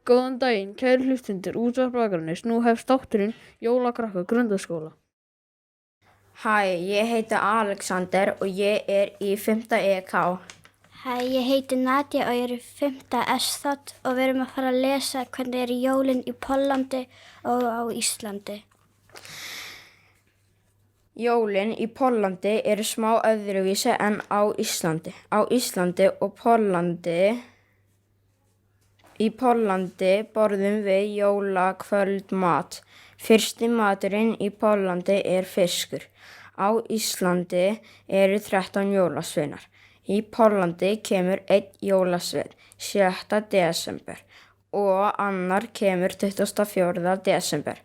Góðan daginn, kæru hlustendur Útvarp Akraness. Nú hefst þátturinn Jólakrakka Grundaskóla. Hæ, ég heiti Alexander og ég í 5. EK. Hæ, ég heiti Nadia og ég í 5. S-þátt og við erum að fara að lesa hvernig jólin í Póllandi og á Íslandi. Jólin í Póllandi eru smá öðruvísi en á Íslandi. Á Íslandi og Í Póllandi borðum við jólakvöldmat. Fyrsti maturinn í Póllandi fiskur. Á Íslandi eru 13 jólasveinar. Í Póllandi kemur einn jólasveinn 7. desember og annar kemur 24. desember.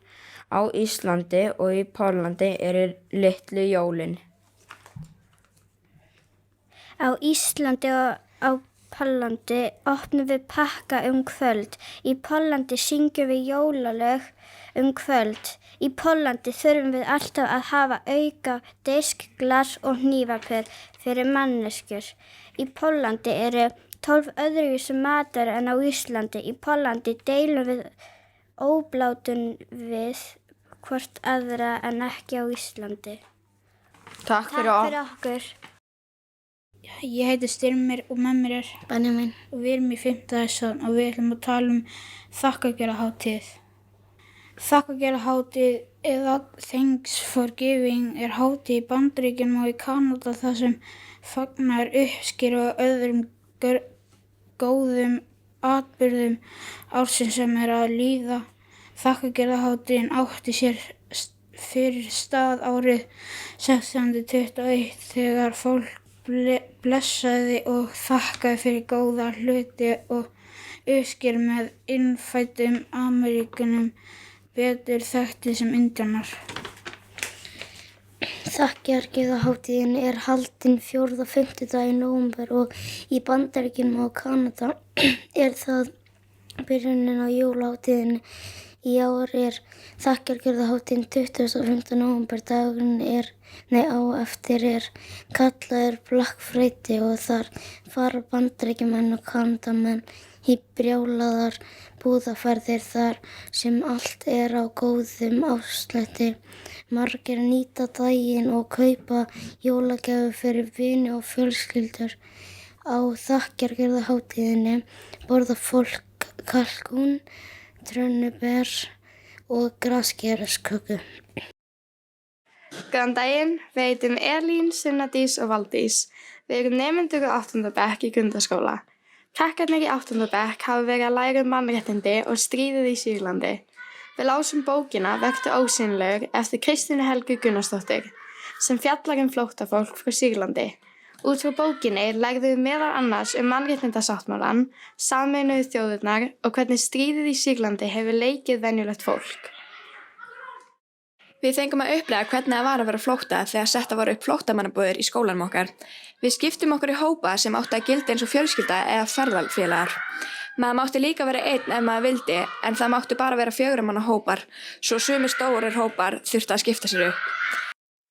Á Íslandi og í Póllandi eru litlu jólin. Á Íslandi og á Póllandi opnum við pakka kvöld. Í Póllandi syngjum við jólalög kvöld. Í Póllandi þurfum við alltaf að hafa auka disk, glas og hnífapör fyrir manneskjur. Í Póllandi eru 12 öðruvísi matar en á Íslandi. Í Póllandi deilum við óblátun við hvort aðra en ekki á Íslandi. Takk fyrir okkur. Ég heiti Styrmir og með mér Benjamin. Og við erum í 5. S-þátt og við ætlum að tala þakkargjörðarhátíð. Þakkargjörðarhátíð eða Thanksgiving hátíð í Bandaríkjunum og í Kanada þar sem fagnar uppskeru og öðrum góðum atburðum ársins sem að líða. Þakkargjörðarhátíðin átti sér fyrir stað árið 1621 þegar fólk blessaði og þakkaði fyrir góða hluti og uppsker með innfæddum Ameríkönum betur þekktir sem indjánar. Þakkargjörðarhátíðin haldin 4. og 5. dag í nóvember og í Bandaríkjunum og Kanada það byrjunin á jólahátíðinni. Í ár þakkargjörðarhátíðin 25. nóvember. Dagurinn á eftir kallaður Black Friday og þar fara Bandaríkjamenn og Kanadamenn í brjálaðar búðaferðir þar sem allt á góðum afslætti. Margir nýta daginn og kaupa jólagjafir fyrir vini og fjölskyldur. Á þakkargjörðarhátíðinni borðar fólk kalkún, trönnuber og graskeresköku. Góðan daginn, við heitum Elín, Sunnadís og Valdís. Við erum nemendur á 8. bekk í Grundaskóla. Krakkarnir í 8. bekk hafa verið að læra mannréttindi og stríðið í Sýrlandi. Við lásum bókina Vertu ósýnilegur eftir Kristínu Helgu Gunnarsdóttur sem fjallar flóttafólk frá Sýrlandi. Út frá bókinni lærðum við meðal annars mannréttindasáttmálann, Sameinuðu þjóðirnar og hvernig stríðið í Sýrlandi hefur leikið venjulegt fólk. Við fengum að upplega hvernig það var að vera á flótta þegar settar voru upp flóttamannabúðir í skólanum okkar. Við skiptum okkur í hópa sem áttu að gilda eins og fjölskylda eða ferðalfélagar. Maður mátti líka vera einn ef maður vildi en það máttu bara vera 4 manna hópar, svo sumir stórir hópar þurftu að skipta sér upp.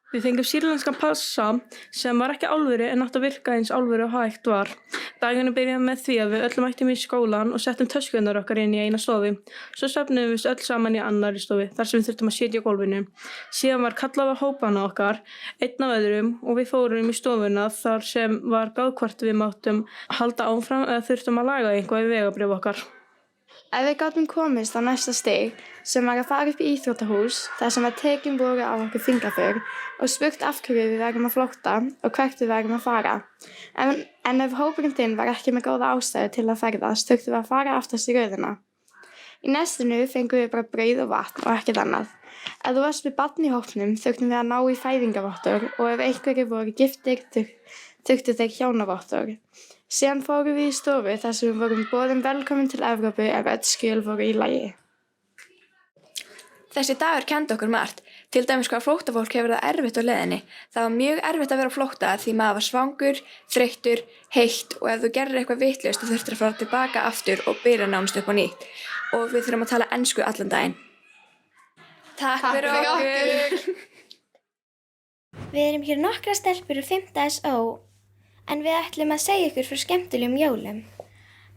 Við fengum sýrlenskan passa sem var ekki álfuri en átti að virka eins álfuri og hægt var. Dagurinn byrjaði með því að við öll mættum í skólan og settum töskurnar okkar inn í eina stofu. Svo söfnuðum við öll saman í annarri stofu þar sem við þurftum að sitja á gólfinu. Síðan var kallað á hópana okkar, einn af öðrum og við fórum í stofuna þar sem var gáðhvort við máttum halda áfram eða þurftum að laga eitthvað í vegabréf okkar. Ef við gátum komist á næsta stig sem var að fara upp í íþróttahús þar sem tekin voru á okkur fingraför og spurt af hverju við værum að flótta og hvert við værum að fara. En ef hópurinn þinn var ekki með góða ástæðu til að ferðast þurftum við að fara aftast í röðina. Í nestinu fengum við bara brauð og vatn og ekkert annað. Ef þú varst með barn í hópnum þurftum við að ná í fæðingarvottor og ef einhverjir voru giftir þurftu þeir hjónavottor. Síðan fórum við í stofu þar sem við vorum boðin velkomin til Evrópu ef öll skjöl voru í lagi. Þessi dagur kenndi okkur margt, til dæmis hvað flóttafólk hefur það erfitt á leiðinni. Það var mjög erfitt að vera á flótta því maður var svangur, þreyttur, heitt og ef þú gerir eitthvað vitlaust þú þurftir að fara tilbaka aftur og byrja nánast upp á nýtt. Og við þurfum að tala ensku allan daginn. Takk fyrir okkur! Við erum hér nokkrar stelpur úr 5. SO en við ætlum að segja ykkur frá skemmtilegum jólum.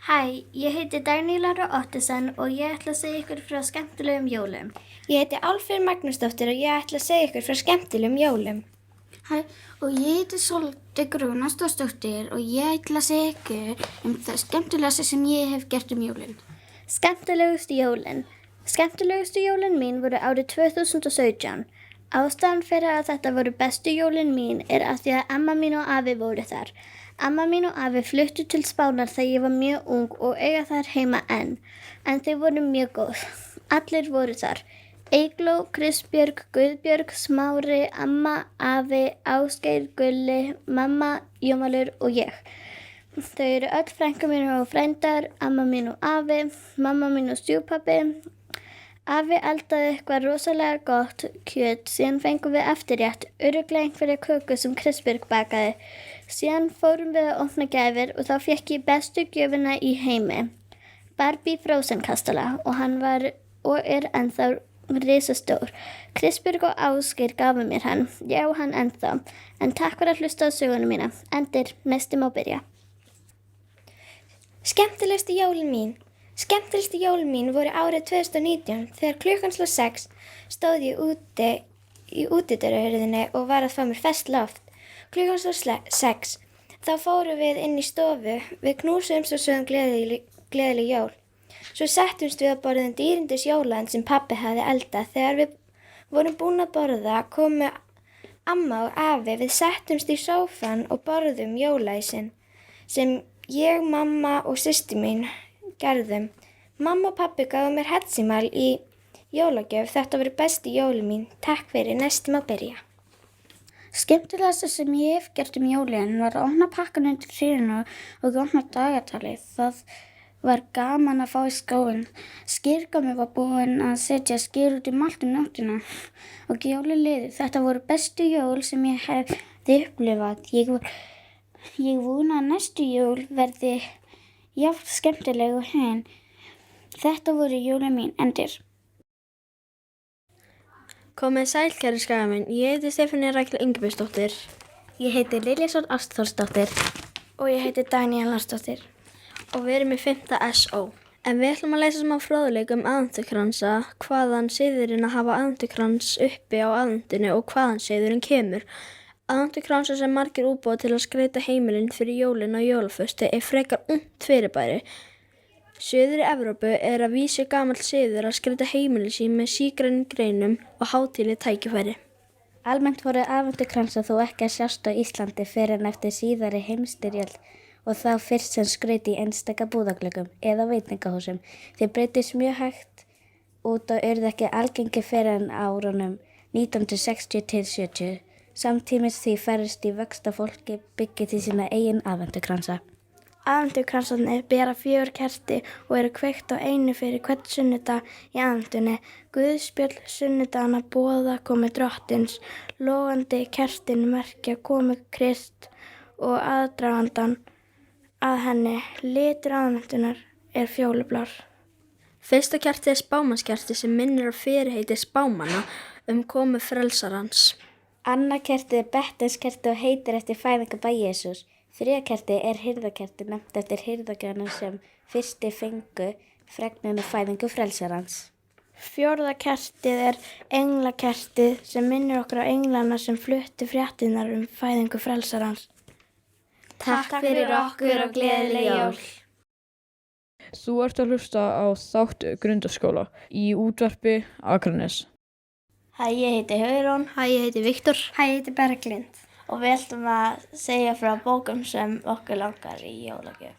Hæ, ég heiti Dagný Lára Ottesen og ég ætla að segja ykkur frá skemmtilegum jólum. Ég heiti Álfur Magnúsdóttir og ég ætla að segja ykkur frá skemmtilegum jólum. Hæ, og ég heiti Sólveig Guðrún Stórsdóttir og ég ætla að segja ykkur það skemmtilegasta sem ég hef gert jólin. Skemmtilegustu jólin. Skemmtilegustu jólin mín voru árið 2017. Ástæðan fyrir að þetta voru bestu jólin mín að því að amma mín og afi voru þar. Amma mín og afi fluttu til Spánar þegar ég var mjög ung og eiga þar heima enn. En þau voru mjög góð. Allir voru þar. Eygló, Kristbjörg, Guðbjörg, Smári, amma, afi, Ásgeir, Gulli, mamma, Jómalur og ég. Þau eru öll frænkur mín og frændar, amma mín og afi, mamma mín og stjúpabbi. Afi eldaði eitthvað rosalega gott kjöt, síðan fengum við eftirrétt, örugglega einhverja köku sem Kristbjörg bakaði. Síðan fórum við að opna gjafir og þá fékk ég bestu gjöfina í heimi. Barbie Frozen kastala og hann var og er ennþá risastór. Kristbjörg og Ásgeir gafu mér hann, ég á hann ennþá. En takk fyrir að hlusta á söguna mína. Endir, næsti má byrja. Skemmtilegustu jólin mín. Skemmtilegustu jólin mín voru árið 2019 þegar klukkan sló 6 stóð ég úti í útidyrahurðinni og var að fá mér ferskt loft. Klukkan sló 6 þá fórum við inn í stofu, við knúsumst og sögðum gleðileg jól. Svo settumst við að borðum dýrindis jólaðan sem pabbi hafði eldað. Þegar við vorum búin að borða komu amma og afi, við settumst í sófan og borðum jólaísinn sem ég, mamma og systir mín gerðum. Mamma og pabbi gafu mér hetsimal í jólagjöf. Þetta voru bestu jóli mín. Takk fyrir, næstum að byrja. Skemmtilegasta sem ég hef gert jólin var að opna pakkan undir trénu og opna dagatalið. Það var gaman að fá í skóinn. Skýrgami var búinn að setja skýr út allt nóttina og jólin liðu. Þetta voru bestu jól sem ég hefði upplifað. Ég vona að næstu jól verði jafn skemmtileg og hin. Þetta voru jólin mín. Endir. Komið sæl, kæri skagamenn. Ég heiti Stefánia Rakel Ingibjörnsdóttir. Ég heiti Lilja Sól Ástþórsdóttir. Og ég heiti Dagný Larsdóttir. Og við erum í 5. SO. En við ætlum að lesa smá fróðleik aðventukransa, hvaðan siðurinn að hafa aðventukrans uppi á aðventinu og hvaðan siðurinn kemur. Aðventukransa sem margir útbúa til að skreyta heimilinn fyrir jólin og jólaföstu frekar ungt fyrirbæri. Suður í Evrópu að vísu gamall siður að skreyta heimili sín með sígrænum greinum og hátíðleg tækifæri. Almennt voru aðventukransar þó ekki að sjást á Íslandi fyrr en eftir síðari heimsstyrjöld og þá fyrst sem skraut í einstaka búðaglöggum eða veitingahúsum. Þeir breytist mjög hægt út og urðu ekki algengi fyrr en árunum 1960 til 70. Samtímis því færist í vöxt að fólki byggja til sína eigin aðventukransa. Aðventukransarnir bera 4 kerti og eru kveikt á einu fyrir hvern sunnudag í aðventunni. Guðspjöll sunnudagana boða komu drottins, logandi kertin merkja komu Krist og aðdragandann að henni. Litur aðventunnar fjólublár. Fyrsta kertið spámannskerti sem minnir á fyrirheiti spámanna komu frelsarans. Annað kertið Betlengskerti og heitir eftir fæðingarbæ Jesús. Þriðja kertið hirðakerti nefnt eftir hirðagjöfum sem fyrsti fengu fregnina fæðingu frelsarans. 4. kertið englakertið sem minnir okkur á englana sem fluttu fréttirnar fæðingu frelsarans. Takk fyrir okkur og gleðileg jól. Þú ert að hlusta á þátt Grundaskóla í útvarpi Akranes. Hæ, ég heiti Hugrún. Hæ, ég heiti Viktor. Hæ, ég heiti Berglind. Og við ætlum að segja frá bókum sem okkur langar í jólagjöf.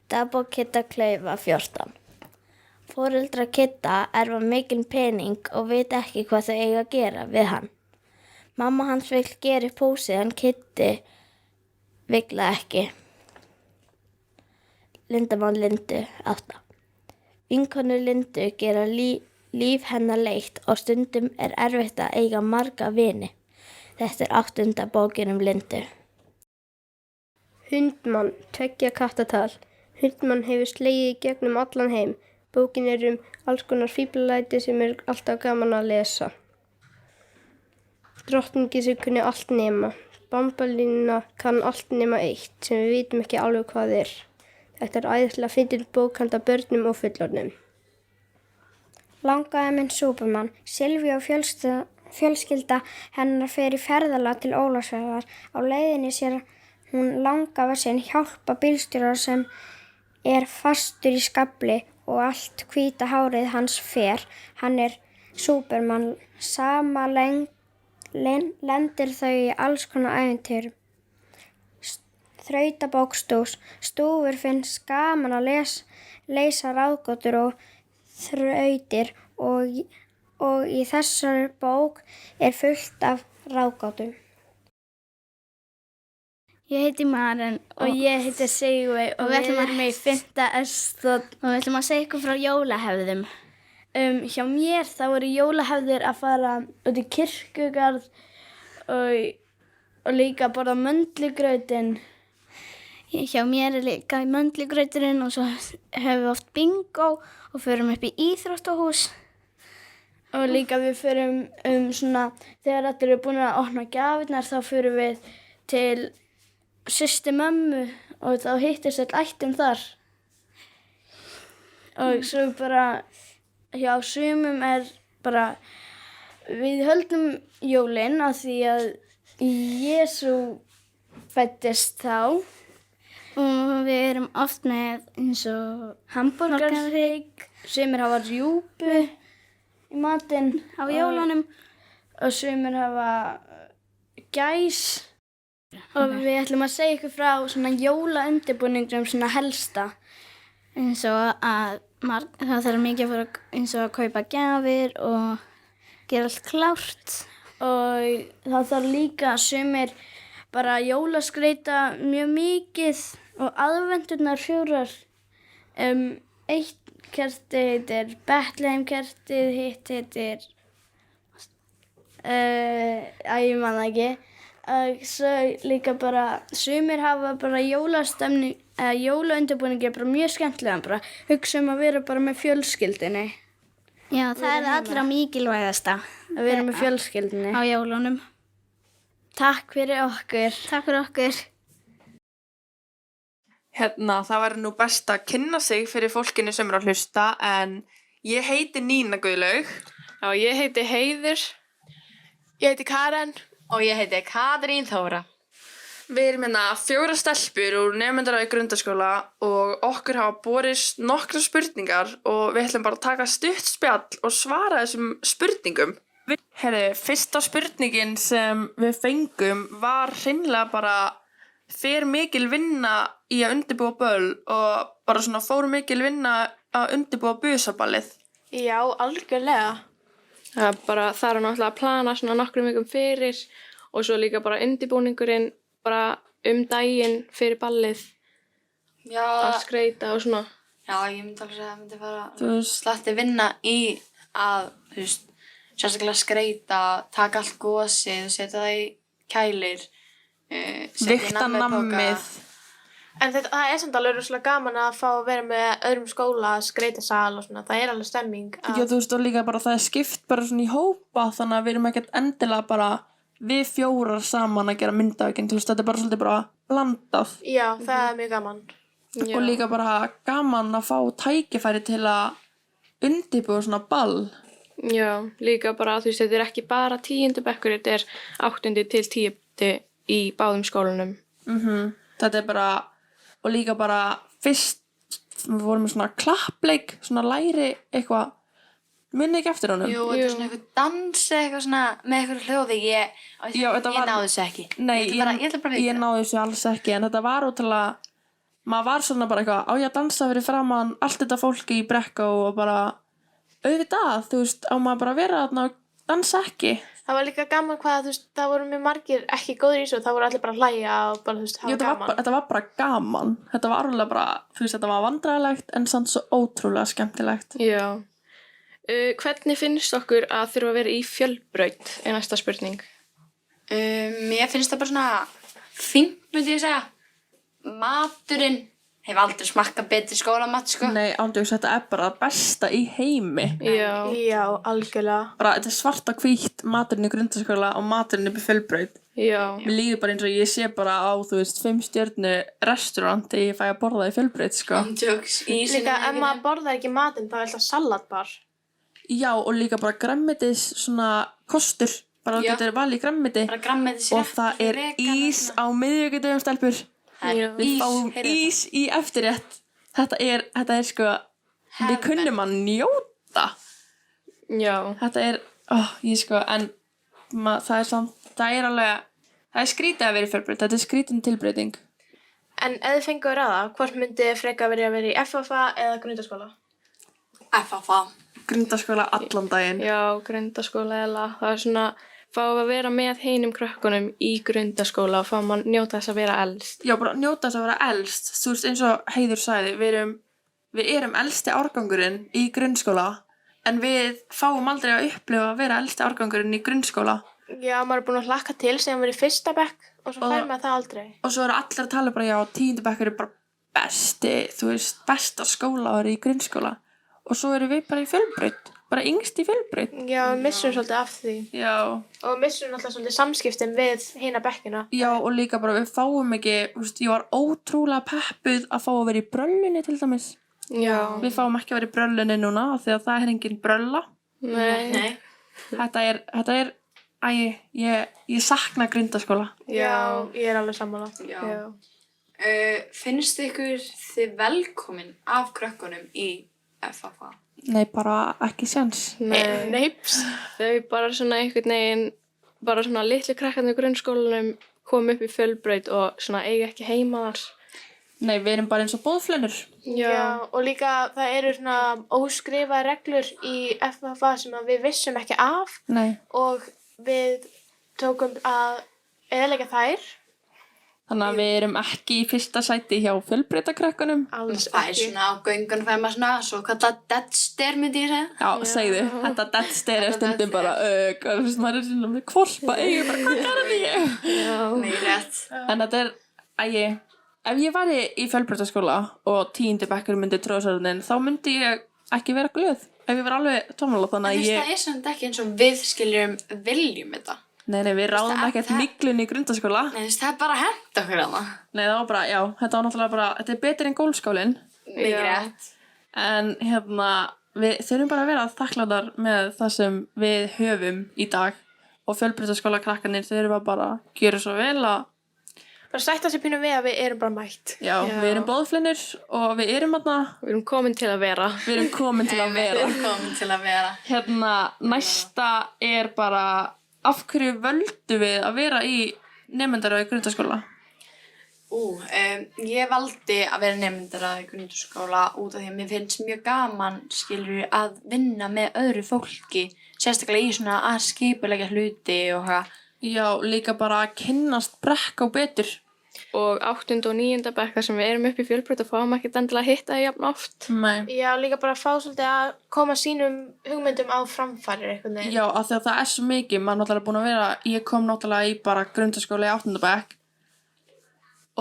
Dagbók Kidda Klaufa 14. Foreldrar Kidda erfa mikinn pening og vita ekki hvað þau eiga að gera við hann. Mamma hans vill gera upp húsið en Kiddi vill það ekki. Lindarmál Lindu 8. Vinkonur Lindu gera líf hennar leitt og stundum erfitt að eiga marga vini. Þetta 8. bókin Lindu. Hundmann, 2 kattatal. Hundmann hefur slegið í gegnum allan heim. Bókin alls konar fíflalæti sem alltaf gaman að lesa. Drottningi sem kunni allt nema. Bambalína kann allt nema eitt sem við vitum ekki alveg hvað er. Þetta er æðislega fyndin bók handa börnum og fullorðnum. Langaði minn Súpermann, Silvíu og fjölskylda hennar fer í ferðalag til Ólafsfjarðar. Á leiðinni sér hún langafa sinn hjálpa bílstjóra sem er fastur í skafli og allt hvíta hárið hans fer. Hann er Súpermann, sama lendir þau í alls konar ævintýrum. Þrautabókstús, stúfur finnst gaman að leysa ráðgátur og þrautir og í þessari bók er fullt af ráðgátum. Ég heiti Maren og ég heiti Sigurveig og við erum í 5. S-þótt og við ætlum að segja ykkur frá jólahefðum. Hjá mér þá eru jólahefðir að fara út í kirkjugarð og líka borða möndlugrautinn. Hjá mér er líka möndlugrauturinn og svo hefur við oft bingo og förum upp í íþróttahús. Og líka við förum svona, þegar allir eru búin að opna gjafirnar þá förum við til systur mömmu og þá hittist öll ættin þar. Og svo bara, hjá sumum er bara, við höldum jólin af því að Jesú fæddist þá. Og við erum oft með eins og hamborgarhrygg, sumir hafa rjúpu í matinn á jólunum og sumir hafa gæs. Og við ætlum að segja ykkur frá svona jólaundirbúningum svona helsta. Eins og að það þarf mikið að fara eins og að kaupa gjafir og gera allt klárt. Og það þarf líka sumir bara jólaskreita mjög mikið og aðvendurnar 4. Eitt kerti heitir Betlehem-kertið, hitt heitir ég man það ekki. Svo líka bara sumir hafa bara jólastemning eða jólaundirbúningi bara mjög skemmtilega, bara hugsa að vera bara með fjölskyldunni. Já, það er allra mikilvægasta að vera með fjölskyldunni á jólunum. Takk fyrir okkur. Takk fyrir okkur. Það væri nú best að kynna sig fyrir fólkinu sem er að hlusta, en ég heiti Nína Guðlaug. Já, ég heiti Heiður. Ég heiti Karen. Og ég heiti Katrín Þóra. Við erum 4 stelpur úr nemendaráði grundaskóla og okkur hafa borist nokkrar spurningar og við ætlum bara að taka stutt spjall og svara þessum spurningum. Fyrsta spurningin sem við fengum var hreinlega bara: fer mikil vinna í að undirbúa böll og bara svona fór mikil vinna að undirbúa busaballið? Já, algjörlega. Það er náttúrulega að plana svona nokkrum vikum fyrir og svo líka bara undirbúningurinn bara daginn fyrir ballið. Já. Að skreita og svona. Já, ég myndi alveg segja að það myndi fara slatti vinna í að, sérstaklega skreita, taka allt gosið, setja það í kælir, Vigta nammið. En það er samt alveg rosalega gaman að fá að vera með öðrum skóla, skreitasal og svona, það er alveg stemming. Já, og líka bara það er skipt bara svona í hópa, þannig að við erum ekkert endilega bara við 4 saman að gera myndavíkinn, þetta er bara svolítið bara blandað. Já, það er mjög gaman. Og líka bara gaman að fá tækifæri til að undirbúa svona ball. Já, líka bara þetta er ekki bara 10. bekkur, þetta er 8. til 10. í báðum skólunum. Þetta er bara, og líka bara fyrst, við vorum með svona klappleik, svona læri eitthvað, minni ekki eftir honum. Jú, þetta er svona eitthvað dans eitthvað svona með eitthvað hljóði, ég náði þessu ekki. Nei, ég náði þessu alls ekki, en þetta var ótrúlega, maður var svona bara eitthvað, á ég að dansa fyrir framan allt þetta fólki í Brekku og bara auðvitað, á maður bara að vera þarna og dansa ekki. Það var líka gaman hvað, það voru mjög margir ekki góðir í þessu, það voru allir bara að hlæja og bara, hafa gaman. Þetta var bara gaman. Þetta var alveg bara, þetta var vandræðilegt en samt svo ótrúlega skemmtilegt. Já. Hvernig finnst okkur að þurfa að vera í fjölbraut, er næsta spurning? Mér finnst það bara svona fínt, myndi ég segja. Maturinn hef aldrei smakkað betri skólamat, sko. Nei, ándjóks, þetta er bara það besta í heimi. Já, algjörlega. Bara, þetta er svart og hvítt maturinn í grundaskóla og maturinn upp í Fjölbraut. Já. Mér líður bara eins og ég sé bara á, 5 stjörnu restaurant þegar ég fæ að borða í Fjölbraut, sko. Ándjóks, Líka, ef maður borðar ekki matinn, þá er alltaf salatbar. Já, og líka bara grænmetis svona kostur. Bara þú getur valið grænmeti. Bara grænmetis og það er ís á miðvikudögum, stelpur. Við fáum ís í eftirrétt. Þetta er sko, við kunnum að njóta. Já. Þetta er, en það er skrítið að vera í Fjölbraut. Þetta er skrítin tilbreyting. En ef þið fenguð að ráða, hvort myndi frekar verið að vera í FFA eða grundaskóla? FFA. Grundaskóla allan daginn. Já, grundaskóla eða það er svona, fáum að vera með hinum krökkunum í grundaskóla og fáum að njóta þess að vera elst. Já, bara njóta þess að vera elst. Þú veist, eins og Heiður sagði, við erum elsti árgangurinn í grunnskóla, en við fáum aldrei að upplifa að vera elsti árgangurinn í grunnskóla. Já, maður er búin að hlakka til sem verið í 1. bekk og svo fær maður það aldrei. Og svo eru allir að tala bara, já, 10. bekkur er bara besta skólaári í grunnskóla. Og svo erum við bara í Fjölbraut, bara yngst í Fjölbraut. Já, við missum svolítið af því. Já. Og við missum alltaf svolítið samskiptin við hina bekkina. Já, og líka bara við fáum ekki, ég var ótrúlega peppuð að fá að vera í bröllunni til dæmis. Já. Við fáum ekki að vera í bröllunni núna af því að það er engin brölla. Nei. Þetta er, ég sakna grundaskóla. Já, ég er alveg sammála. Já. Finnst ykkur þið velkomin af krökkunum í FFA? Nei, bara ekki séns. Neips. Þau bara svona einhvern veginn, bara svona litlu krakkarnir í grunnskólanum kom upp í Fjölbraut og svona eiga ekki heima þar. Nei, við erum bara eins og boðflennur. Já, og líka það eru svona óskrifaðar reglur í FFA sem að við vissum ekki af. Nei. Og við tókum að eyðileggja þær. Þannig að við erum ekki í fyrsta sæti hjá Fjölbrautakrökkunum. Alls Það er svona á göngunum fær maður svona svo kallað dead stare myndi ég segja. Já, segðu, þetta dead stare er stundum bara maður er svona með kvolpa bara hvað gerði ég? Nei, rétt. En þetta er, ef ég væri í Fjölbrautaskóla og 10. bekkur myndi tróðsarðin, þá myndi ég ekki vera glöð. Ef ég var alveg tómmála þannig að það er samt ekki eins og við viljum þetta. Nei, við ráðum ekkert miklun í grundaskóla. Nei, það er bara að henda okkur hana. Nei, það var bara, já, þetta var náttúrulega bara, þetta er betur en golfskólinn. Mikið rétt. En við þurfum bara að vera þakklátar með það sem við höfum í dag. Og Fjölbrautaskóla krakkarnir þurfum bara að gera svo vel að bara sætta sér pínu við að við erum bara mætt. Já, við erum boðflennur og við erum Við erum komin til að vera. Við erum komin til að vera. Við erum komin til að vera. Næsta er bara, af hverju völdum við að vera í nemendaráði í grundaskóla? Ég valdi að vera nemendaráði í grundaskóla út af því að mér finnst mjög gaman, að vinna með öðru fólki, sérstaklega í svona að skipuleggja hluti og hvað. Já, líka bara að kynnast Brekká betur. Og 8. og 9. bekk sem við erum upp í Fjölbraut og fáum ekkert endilega að hitta það jafn oft. Nei. Já, líka bara að fá svolítið að koma sínum hugmyndum á framfæri eitthvað. Já, af því að það er svo mikið, maður náttúrulega búin að vera, ég kom náttúrulega í bara grundaskóla í 8. bekk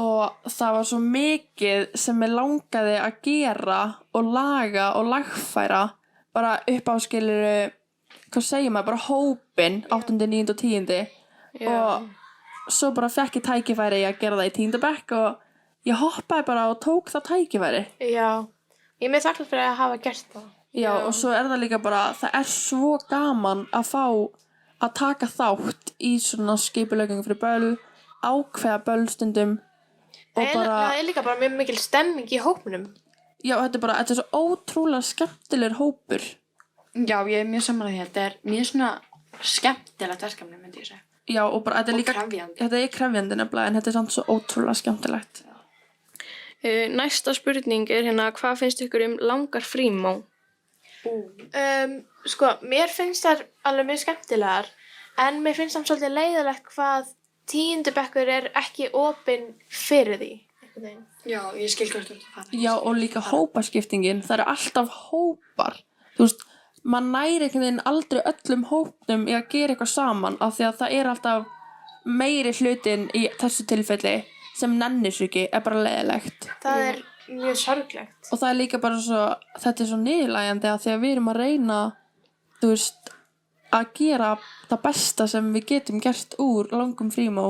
og það var svo mikið sem ég langaði að gera og laga og lagfæra bara upp á hvað segir maður, bara hópinn 8., 9. og 10. Og svo bara fekk ég tækifæri að gera það í 10. bekk og ég hoppaði bara og tók það tækifæri. Já, ég er mjög þakklátt fyrir að hafa gert það. Já, og svo er það líka bara, það er svo gaman að fá að taka þátt í svona skipuleggingum fyrir böll, ákveða böllstundum og bara... Það er líka bara mjög mikil stemming í hópnum. Já, þetta er svo ótrúlega skemmtilegur hópur. Já, ég er mjög sammála því, þetta er mjög svona skemmtilegt verkefni, myndi ég segja. Já, og bara þetta er líka krefjandi. Þetta er krefjandi nefnilega, en þetta er samt svo ótrúlega skemmtilegt. Næsta spurning er hvað finnst ykkur langar frímó? Sko, mér finnst það alveg mjög skemmtilegar, en mér finnst það svolítið leiðilegt hvað 10. bekkur er ekki opinn fyrir því. Já, ég skil hvert þú ert að fara. Já, og líka hópaskiptingin, það eru alltaf hópar. Þú veist, maður næri einhvern veginn aldrei öllum hópnum í að gera eitthvað saman af því að það er alltaf meiri hlutin í þessu tilfelli sem nennir svo ekki, er bara leiðilegt. Það er mjög sorglegt. Og það er líka bara svo, þetta er svo niðurlægjandi að því að við erum að reyna, þú veist, að gera það besta sem við getum gert úr langum frímó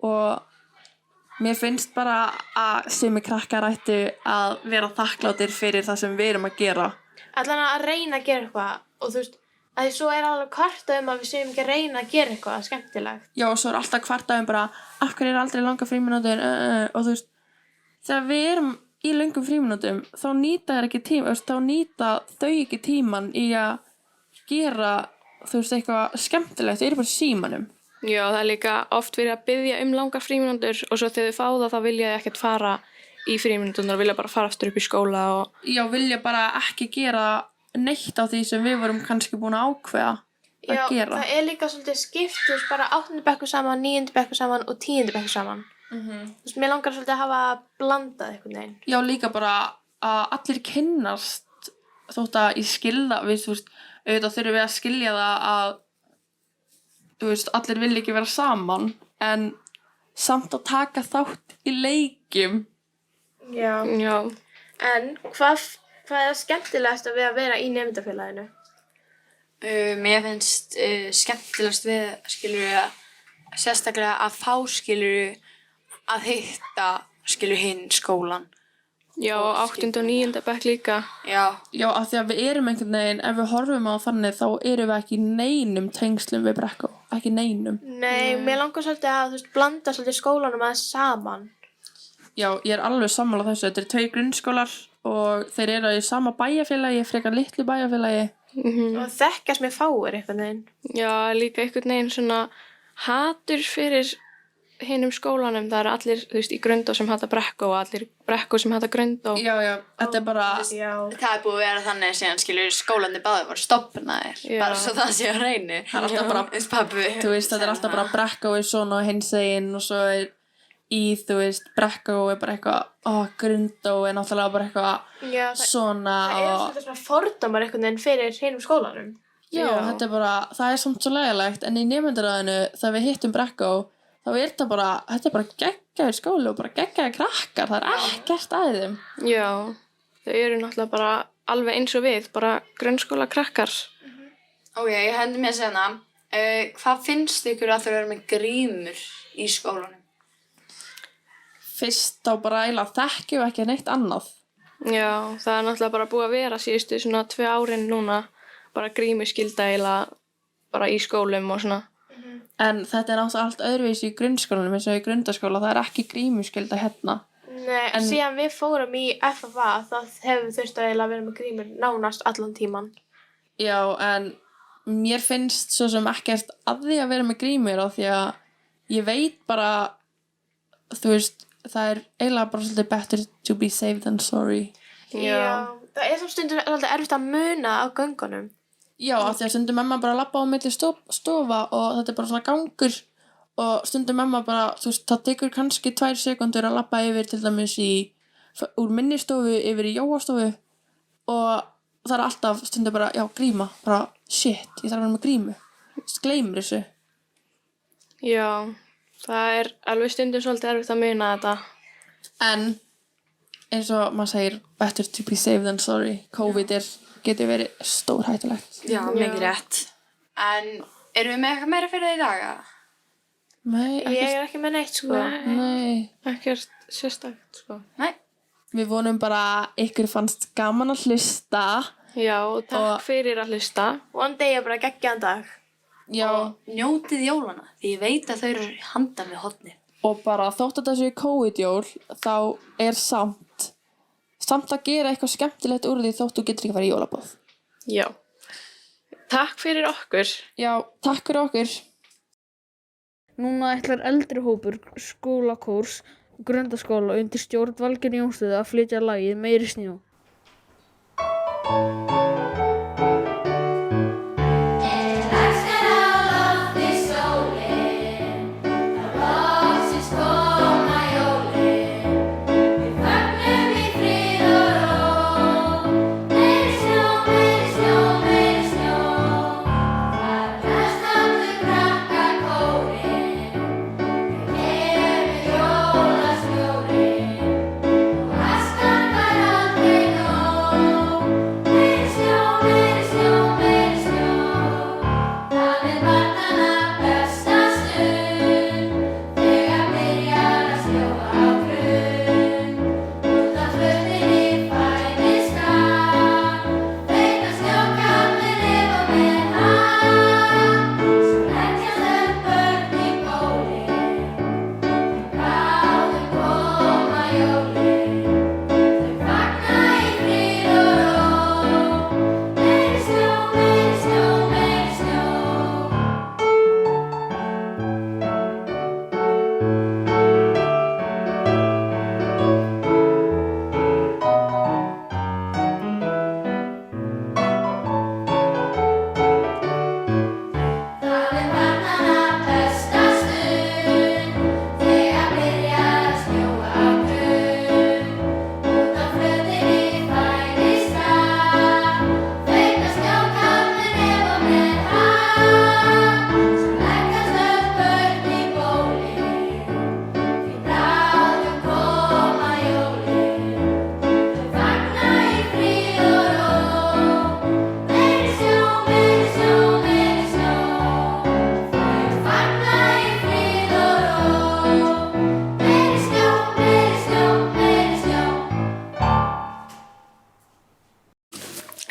og mér finnst bara að sumir krakkar ættu að vera þakklátir fyrir það sem við erum að gera. Allan að reyna að gera eitthvað og þú veist, að því svo er alveg kvartað að við séum ekki að reyna að gera eitthvað skemmtilegt. Já, og svo er alltaf kvartað bara, af hverju er aldrei langa frímínútur, og þú veist, þegar við erum í löngum frímínútum, þá nýta þær ekki tíma, þá nýta þau ekki tíman í að gera, þú veist, eitthvað skemmtilegt, þau eru bara í símanum. Já, það er líka oft verið að biðja langar frímínútur og svo þegar þau fá það, þá vilja þau ekkert fara í frímínúturnar, vilja bara fara aftur upp í skóla og... Já, vilja bara ekki gera neitt á því sem við vorum kannski búin að ákveða að gera. Já, það er líka svolítið skiptus bara 8. bekkur saman, 9. bekkur saman og 10. bekkur saman. Þú veist, mér langar svolítið að hafa blandað einhvern veginn. Já, líka bara að allir kynnast þótt að ég skilja, þú veist, auðvitað þurfum við að skilja það að, þú veist, allir vilja ekki vera saman, en samt að taka þátt í leikjum. Já. En hvað er skemmtilegast við að vera í nemendafélaginu? Mér finnst skemmtilegast við, skilur, sérstaklega að fá, skilur, að hitta, skilur, hinn skólan. Já, 8. og 9. bekk líka. Já, af því að við erum einhvern veginn, ef við horfum á þannig, þá erum við ekki í neinum tengslum við Brekkó, ekki neinum. Nei, mér langar svolítið að, þú veist, blanda svolítið skólanum aðeins saman. Já, ég er alveg sammála þessu, þetta eru 2 grunnskólar og þeir eru í sama bæjarfélagi, frekar litlu bæjarfélagi. Og þekkast mér fáir einhvern veginn. Já, líka einhvern veginn svona hatur fyrir hinum skólanum, það eru allir, þú veist, í Grundó sem hata Brekkó og allir Brekkó sem hata Grundó. Já, þetta er bara... Það er búið að vera þannig síðan, skilur, skólandi báðir voru stofnaðir, bara svo það sé á hreinu. Það er alltaf bara, þú veist, þetta er alltaf bara Brekkó er svona og hinsegin og svo er þú veist, Brekkó er bara eitthvað, Grundó er náttúrulega bara eitthvað svona. Það er svona fordómar einhvern veginn fyrir hinum skólanum. Já, þetta er bara, það er samt svo leiðilegt, en í nemendaráðinu þegar við hittum Brekkó, þá er þetta bara geggjaður skóli og bara geggjaður krakkar, það er ekkert að þeim. Já, þau eru náttúrulega bara alveg eins og við, bara grunnskóla krakkar. Ok, ég hendi mér að segja hana, hvað finnst ykkur að þau eru með grímur í skólanum? Fyrst þá bara eiginlega þekkjum við ekki neitt annað. Já, það er náttúrulega bara búið að vera síðustu svona 2 árin núna, bara grímuskylda eiginlega bara í skólum og svona. En þetta er náttúrulega allt öðruvísi í grunnskólanum eins og í grundaskóla, það er ekki grímuskylda hérna. Nei, en síðan við fórum í FFA þá hefur við þurft að eiginlega vera með grímur nánast allan tíman. Já, en mér finnst svo sem ekkert að því að vera með grímur á því að ég veit bara, þú veist, það er eiginlega bara svolítið better to be safe than sorry. Já, það er samt stundum svolítið erfitt að muna á göngunum. Já, af því að stundum mamma bara labba á milli stofa og þetta er bara svona gangur og stundum mamma bara, þú veist, það tekur kannski 2 sekúndur að labba yfir til dæmis úr minni stofu yfir í Jóastofu og það er alltaf stundum bara, já, gríma, bara shit, ég þarf að vera með grímu, gleymir þessu. Já, það er alveg stundum svolítið erfitt að muna þetta. En eins og maður segir, better to be safe than sorry, COVID getur verið stórhættulegt. Já, mikið rétt. En erum við með eitthvað meira fyrir það í dag? Nei, ekkert. Ég er ekki með neitt, sko. Nei. Ekkert sérstakt, sko. Nei. Við vonum bara að ykkur fannst gaman að hlusta. Já, og takk fyrir að hlusta. One day er bara geggjaðan dag. Já. Og njótið jólana, því ég veit að þau eru handan við hornið. Og bara þótt að þessu COVID-jól, þá er samt að gera eitthvað skemmtilegt úr því þótt þú getur ekki að fara í jólaboð. Já. Takk fyrir okkur. Já, takk fyrir okkur. Núna ætlar eldri hópur skólakórs Grundaskóla undir stjórn Valgerðar Jónsdóttur að flytja lagið Meiri snjó. Askan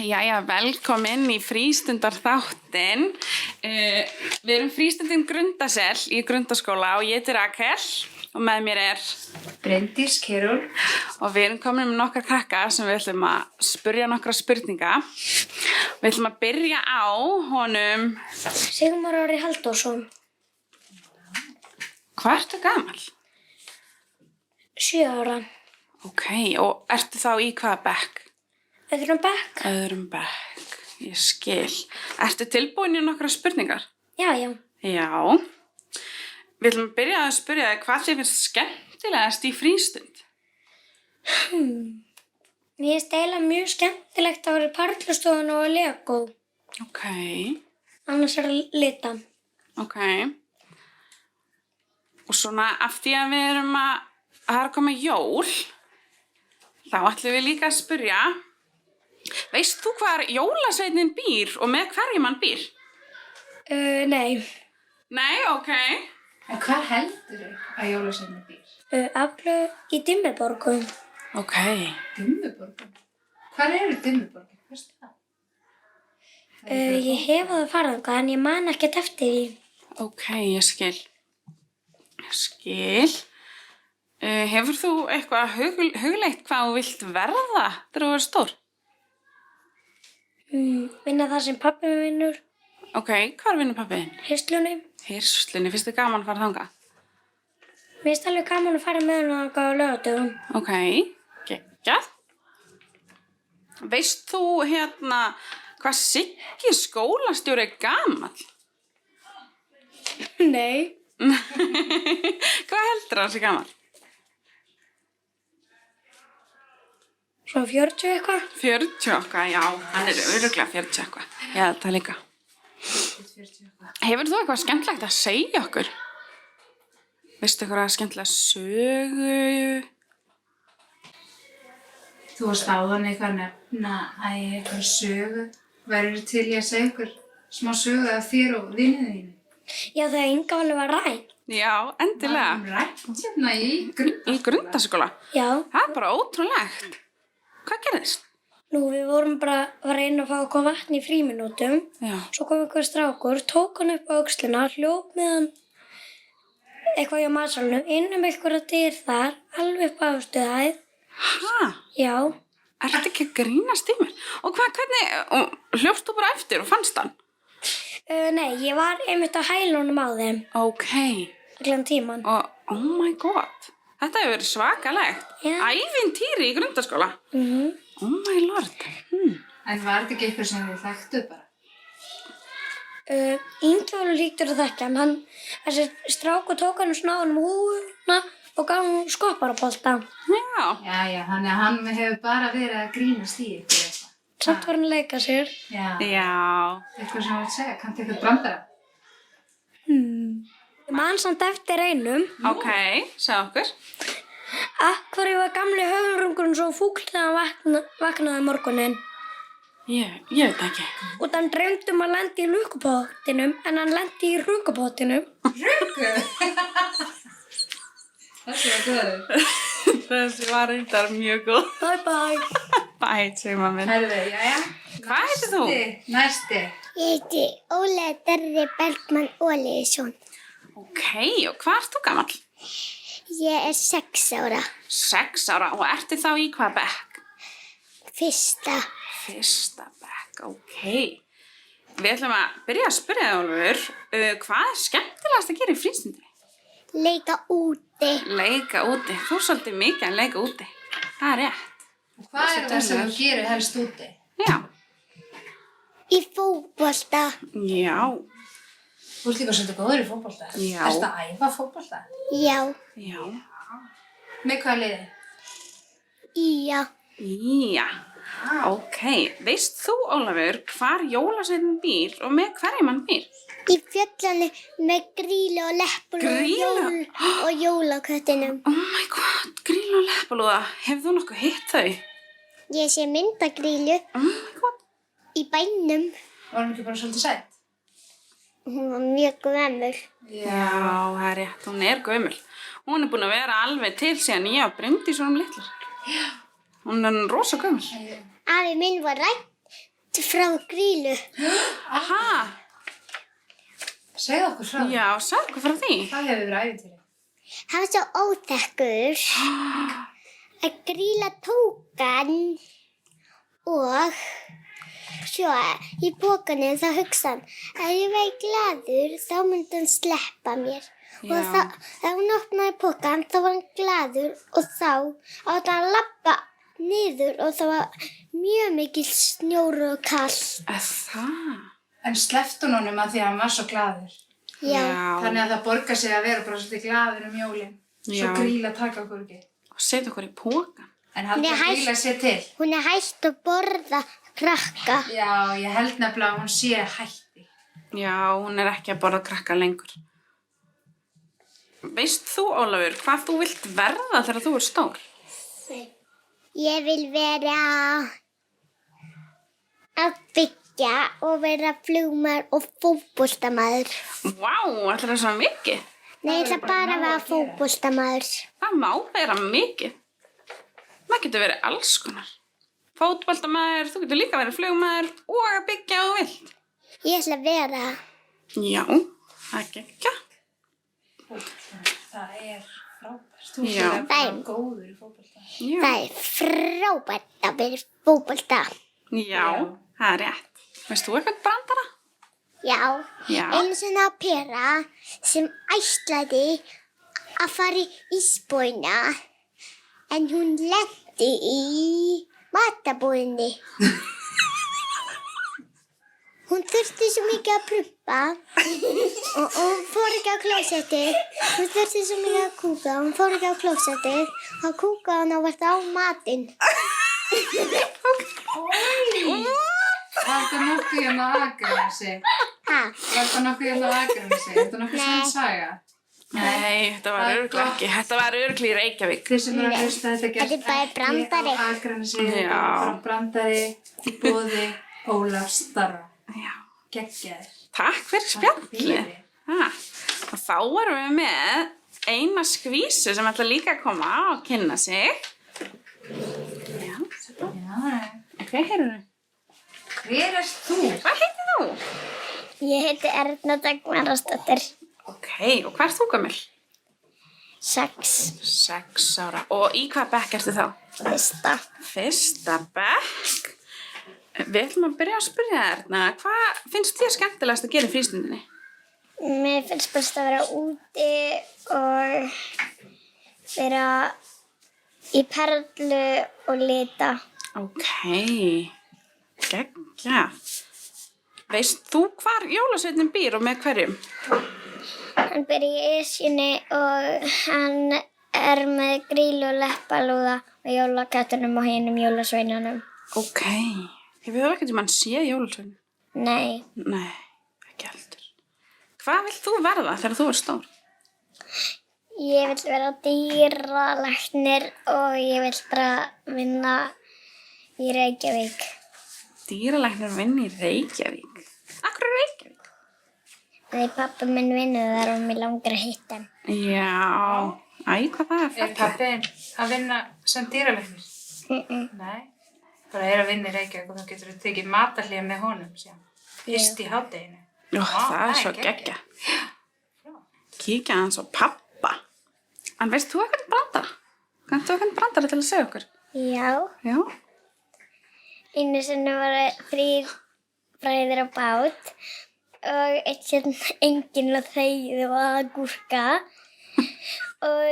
Jæja, velkomin í frístundarþáttinn. Við erum frístundin Grundasel í Grundaskóla og ég heiti Rakel og með mér er Bryndís Kyrúl. Og við erum komin með nokkra krakka sem við ætlum að spyrja nokkra spurninga. Við ætlum að byrja á honum Sigmar Orri Halldórsson. Hvað ertu gamall? 7 ára. Ok, og ertu þá í hvaða bekk? Öðrum bekk. Öðrum bekk, ég skil. Ertu tilbúin í nokkra spurningar? Já. Já. Við ætlum að byrja að spyrja þig hvað þið finnst skemmtilegast í frístund? Mér finnst eiginlega mjög skemmtilegt að vera í Perlustofun og Lego. Ok. Annars er að lita. Ok. Og svona af því að við erum að það er að koma jól, þá ætlum við líka að spyrja, veist þú hvar jólasveinninn býr og með hverjum hann býr? Nei. Nei, ok. En hvað heldurðu að jólasveinninn býr? Aflög í Dimmuborgum. Ok. Dimmuborgum? Hvar eru Dimmuborgum? Veistu það? Ég hef að fara þangað en ég man ekkert eftir því. Ok, ég skil. Hefur þú eitthvað hugleitt hvað þú vilt verða þegar þú verður stór? Vinna það sem pabbi minn vinnur. Ok, hvar vinnur pabbi þinn? Hirslunni. Hirslunni, finnst þið gaman að fara þangað? Mér finnst alveg gaman að fara með hann þangað á laugardögum. Ok, geggjað. Veist þú hvað Siggi skólastjóri er gamall? Nei. Hvað heldur hann sé gamall? Svona 40 eitthvað? 40 eitthvað, já. Hann er örugglega 40 eitthvað. Ég held það líka. Hefur þú eitthvað skemmtilegt að segja okkur? Veistu eitthvað skemmtilega sögu? Þú varst áðan eitthvað nefna eitthvað sögu. Værirðu til í að segja ykkur smá sögu af þér og vinið þínu? Já, þegar Inga var rænt. Já, endilega. Var rænt hérna í Grundaskóla? Já. Það er bara ótrúlegt. Hvað gerðist? Nú, við vorum bara að reyna að fá okkur vatn í fríminútum. Já. Svo kom einhver strákur, tók hann upp á öxlina, hljóp með hann eitthvað í matsalnum, inn einhverja dyr þar, alveg upp á afstöðahæð. Hæ? Já. Ertu ekki að grínast í mér? Og hvernig, hljópst þú bara eftir og fannst hann? Nei, ég var einmitt á hælunum á þeim. Ok. Allan tíman. Og, oh my god. Þetta hefur verið svakalegt. Já. Ævintýri í Grundaskóla. Oh my lord. En var þetta ekki eitthvað sem þið þekktu bara? Ingjólu líktur að þekka hann. Þessi strákur tók hann svona á hann húna og gaf hann skopparabolta. Já. Já, þannig að hann hefur bara verið að grínast í ykkur eitthvað. Samt var hann að leika sér. Já. Eitthvað sem þú vilt segja, kanntu eitthvað brandara? Ég man samt eftir einum. Ok, segð okkur. Hverju var gamli höfrungurinn svo fúll þegar hann vaknaði morguninn? Ég veit ekki. Og hann dreymdi að lenda í lukupottinum, en hann lendi í rukupottinum. Þessi var góður. Þessi var reyndar mjög góð. Bye bye. Bye, Sigmar minn. Herðu, jæja. Hvað heitir þú? Næsti. Ég heiti Óli Darri Bergmann Óliðsson. Ok, og hvað ert þú gamall? Ég er 6 ára. 6 ára, og ertu þá í hvað bekk? Fyrsta. Fyrsta bekk, ok. Við ætlum að byrja að spyrja þig, Ólfur, hvað er skemmtilegast að gera í frístundinni? Leika úti. Leika úti, þú er svolítið mikið að leika úti. Það er rétt. Og hvað er það sem þú gerir helst úti? Já. Í fótbolta. Já. Þú ert líka svolítið góður í fótbolta. Já. Ertu að æfa fótbolta? Já. Já. Með hvaða liði? Ía. Ía. Ok, veist þú, Ólafur, hvar jólasveinninn býr og með hverjum hann býr? Í fjöllunni með Grýlu og Leppalúða og jólaköttinum. Oh my god, Grýlu og Leppalúða. Hefur þú nokkuð hitt þau? Ég sé mynda Grýlu. Oh my god. Í bænum. Var hún ekki bara svolítið sætt? Hún var mjög gömul. Já, það er rétt. Hún er gömul. Hún er búin að vera alveg til síðan ég og Bryndís vorum litlar. Já. Hún er rosa gömul. Afi minn var frá Grýlu. Aha. Segðu okkur frá því. Já, segðu okkur frá því. Það hefur verið ævintýri. Hann var svo óþekkur að Grýla tók hann og svo í pokanum þá hugsa hann að ég væri glaður þá myndi hann sleppa mér. Já. Og þegar hún opnaði pokan þá var hann glaður og þá átti hann að labba niður og það var mjög mikil snjór og kalt. Það? En sleppti hún honum að því að hann var svo glaður. Já. Þannig að það borgar sig að vera bara svolítið glaður jólin. Svo Já. Grýla taka okkur ekki. Og setja okkur í pokan. En haldur að Grýla sé til. Hún er hætt að borða krakka. Já, ég held nefnilega að hún sé hætti. Já, hún er ekki að borða krakka lengur. Veist þú, Ólafur, hvað þú vilt verða þegar þú ert stór? Ég vil vera að byggja og vera flugmaður og fótboltamaður. Vá, ætlar það svona mikið? Nei, ég ætla bara að vera fótboltamaður. Það má vera mikið. Það getur verið alls konar. Fótboltamaður, þú getur líka verið flugmaður og að byggja og vilt. Ég ætla að vera. Já, það gekkja. Það er frábært. Þú Já. er bara góður í fótbolta. Það er frábært að vera fótbolta. Já, það er rétt. Veist þú eitthvað brandara? Já. Já. Einu svona pera sem ætlaði að fara í ísbóina en hún lenti í matabóðinni. Hún þurfti svo mikið að prumpa og hún fór ekki á klósettið. Hún þurfti svo mikið að kúka og hún fór ekki á klósettið og kúkaði hann og varð á matinn. Var þetta nokkuð hérna á Akranesi? Ha? Var þetta nokkuð hérna á Akranesi? Er þetta nokkuð svona saga? Nei, þetta var örugglega ekki. Þetta var örugglega í Reykjavík. Þið sem eru að hlusta þetta Þetta er bara brandari. á Akranesi. Þetta er Já. bara brandari í boði Ólafs Darra. Já. Geggjaðir. Takk fyrir spjallið. Og þá erum við með eina skvísu sem ætla líka að koma og kynna sig. Já, þetta. Ok, heyrðu. Hver ert þú? Hvað heitir þú? Ég heiti Erna Dagmarasdóttir. Ok, og hvað ert þú gömul? 6. 6 ára. Og í hvað bekk ertu þá? Fyrsta. Fyrsta bekk. Við ætlum að byrja að spyrja þér, Erna, hvað finnst þér skemmtilegast að gera í frístundinni? Mér finnst best að vera úti og vera í perlu og lita. Ok, geggjað. Veist þú hvar jólasveinninn býr og með hverjum? Hann býr í Esjunni og hann er með Grýlu og Leppalúða og jólakattunum og hinum jólasveinunum. Ok, hefur þú ekkert tímann séð jólasveinn? Nei. Nei, ekki heldur. Hvað vilt þú verða þegar þú ert stór? Ég vil vera dýralæknir og ég vil bara vinna í Reykjavík. Dýralæknir vinna í Reykjavík? Akkur er Reykjavík? Því pappa minn vinnur þar og mér langar að hitta hann. Já, hvað það er Er fallegt. pappinn að vinna sem dýralæknir? Nei. Bara að vinna í Reykjavík og þá getur þú tekið matarhlé með honum síðan. Fyrst í hádeginu. Jó, það er svo geggjað. Kíkja aðeins á pappa. En veist þú eitthvað brandara? Kanntu þú eitthvað brandara til að segja okkur? Já. Já. Einu sinni voru 3 bræður á bát og eitt sinn enginn og þeir og agúrka og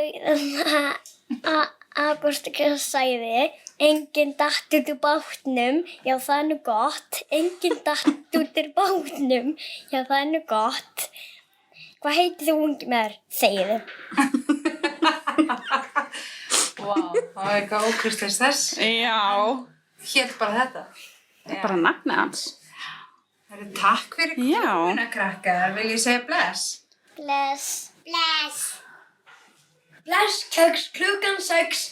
agúrka sagði enginn datt út úr bátnum, já það er nú gott, enginn datt út úr bátnum, já það er nú gott. Hvað heitir þú ungi maður? Þegiðu. Vá, það var eitthvað ókristlegs þess. Já. Hét bara þetta. Bara nafnið hans. Takk fyrir komuna, krakkar. Vil ég segja bless? Bless. Bless. Bless, keks, klukkan 6.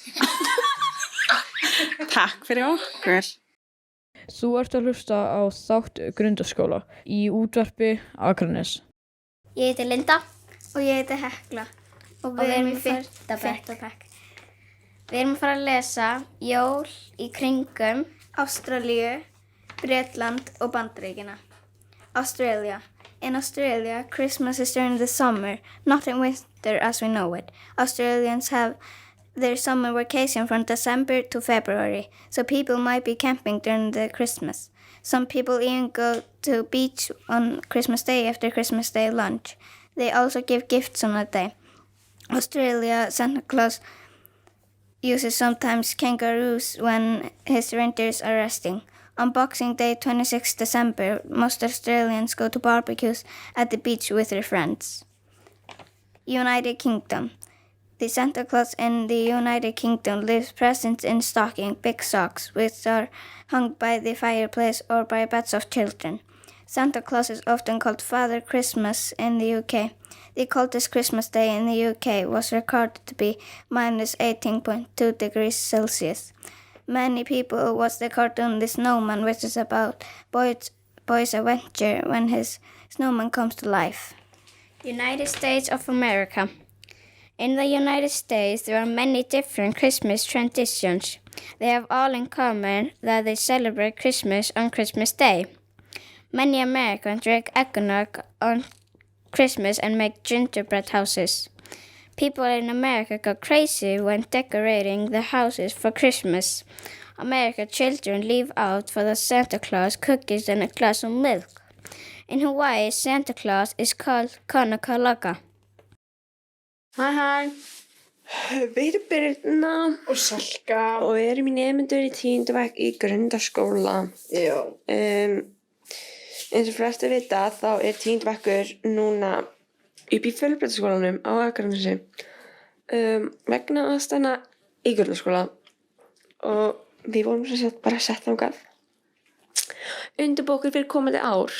Takk fyrir okkur. Þú ert að hlusta á þátt Grundaskóla í útvarpi Akranes. Ég heiti Linda. Og ég heiti Hekla. Og við erum í 5. bekk. Við erum að fara að lesa Jól í kringum Ástralíu Bretland og Bandaríkjanna. Australia. In Australia, Christmas is during the summer, not in winter as we know it. Australians have their summer vacation from December to February, so people might be camping during the Christmas. Some people even go to beach on Christmas Day after Christmas Day lunch. They also give gifts on that day. Australia, Santa Claus uses sometimes kangaroos when his reindeers are resting. On Boxing Day, 26 December, most Australians go to barbecues at the beach with their friends. United Kingdom. The Santa Claus in the United Kingdom leaves presents in stocking, big socks, which are hung by the fireplace or by beds of children. Santa Claus is often called Father Christmas in the UK. The coldest Christmas day in the UK was recorded to be minus 18.2 degrees Celsius. Many people watch the cartoon The Snowman, which is about boy's adventure when his snowman comes to life. United States of America. In the United States, there are many different Christmas traditions. They have all in common that they celebrate Christmas on Christmas Day. Many Americans drink eggnog on Christmas and make gingerbread houses. People in America go crazy when decorating the houses for Christmas. American children leave out for the Santa Claus cookies and a glass of milk. In Hawaii, Santa Claus is called Kanaka. Hæ. Við erum Birna og Salka og við erum nemendur í 10. bekk í Grundaskóla. Já. Eins og flestir vita þá 10. bekkur núna upp í Fjölbrautaskólanum á Akranesi vegna aðstæðna í Grundaskóla og við vorum sem sagt bara sett þangað. Undirbúa okkur fyrir komandi ár.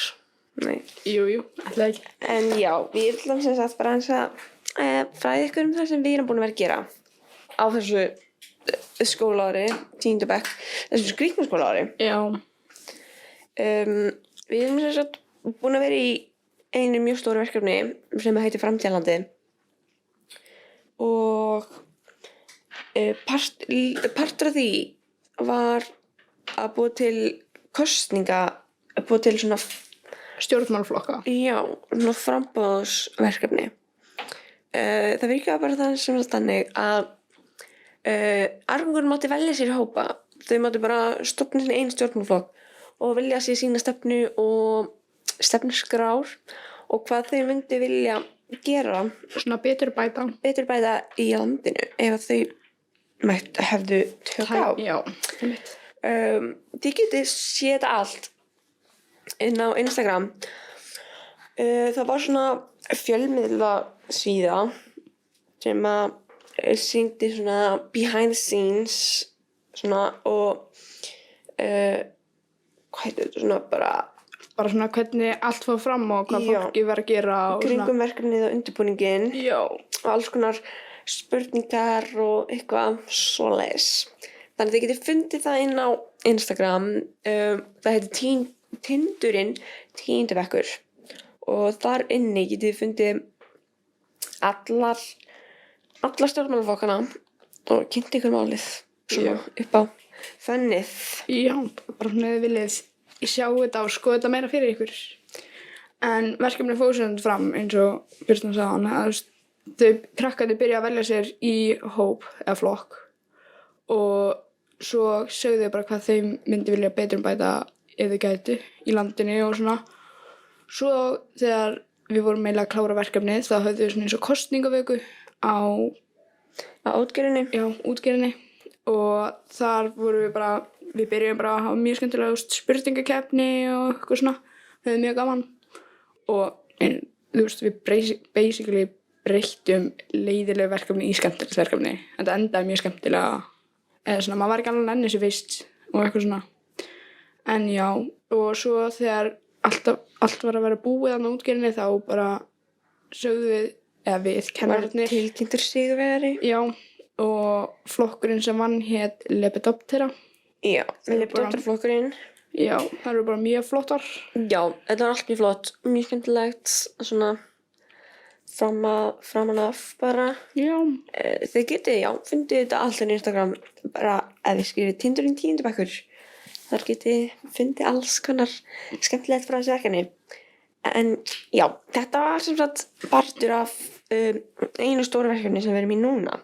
Nei. Jú, ætlaði ekki. En já, við ætlum sem sagt bara aðeins að fræða ykkur það sem við erum búin að vera að gera á þessu skólaári, 10. bekk, þessu skrýtna skólaári. Já. Við erum sem sagt búin að vera í einu mjög stóru verkefni sem heitir Framtíðarlandið og partur af því var að búa til kosninga, að búa til svona stjórnmálaflokka. Já, svona framboðsverkefni. Það virkaði bara þannig að árgangurinn mátti velja sér hópa. Þau mátti bara stofna sinni einn stjórnmálaflokk og velja sér sína stefnu og stefnuskrár og hvað þau myndi vilja gera. Svona beturbæta í landinu ef þau hefðu tök á. Já, einmitt. Þið getið séð þetta allt inn á Instagram. Það var svona fjölmiðla síða sem að sýndi svona behind the scenes svona og hvað heitir þetta svona bara svona hvernig allt fór fram og hvað fólki var að gera og kringum verkefnið og undirbúninginn. Já. Og alls konar spurningar og eitthvað svoleiðis. Þannig þið getið fundið það inn á Instagram. Það heitir Tindurinn 10. bekkur og þar inni getið þið fundið allar stjórnmálaflokkana og kynnt ykkur málið svona upp á fönnið. Já, bara svona þið viljið sjá þetta og skoða þetta meira fyrir ykkur. En verkefni fór sem fram eins og Birna sagði að þau krakkarnir byrja að velja sér í hóp eða flokk og svo sögðu þau bara hvað þau myndi vilja betrumbæta ef þau gætu í landinu og svona. Svo þegar við vorum eiginlega að klára verkefnið þá höfðu við svona eins og kosningavöku á útgerðinni. Já, útgerðinni. Og þar við byrjuðum bara að hafa mjög skemmtilega spurningakeppni og eitthvað svona. Við höfðum mjög gaman. Og við basically breyttum leiðilegu verkefni í skemmtilegt verkefni. Þetta endaði mjög skemmtilega. Eða svona, maður var ekki alveg enn þessu fyrst og eitthvað svona. En já, og svo þegar allt var að vera búið á útgerðinni þá bara sögðu við kennararnir tilkynntur sigurvegari. Já, og flokkurinn sem vann hét Lepidoptera. Já, Lepidoptera-flokkurinn. Já, það eru bara mjög flottar. Já, þetta var allt mjög flott, mjög skemmtilegt, svona framan af bara. Já. Þið getið, fundið þetta allt á Instagram, bara ef þið skrifið Tindurinn 10. bekkur. þar getið fundið alls konar skemmtilegt frá þessu verkefni. En já, þetta var sem sagt partur af einu stóru verkefni sem við erum í núna,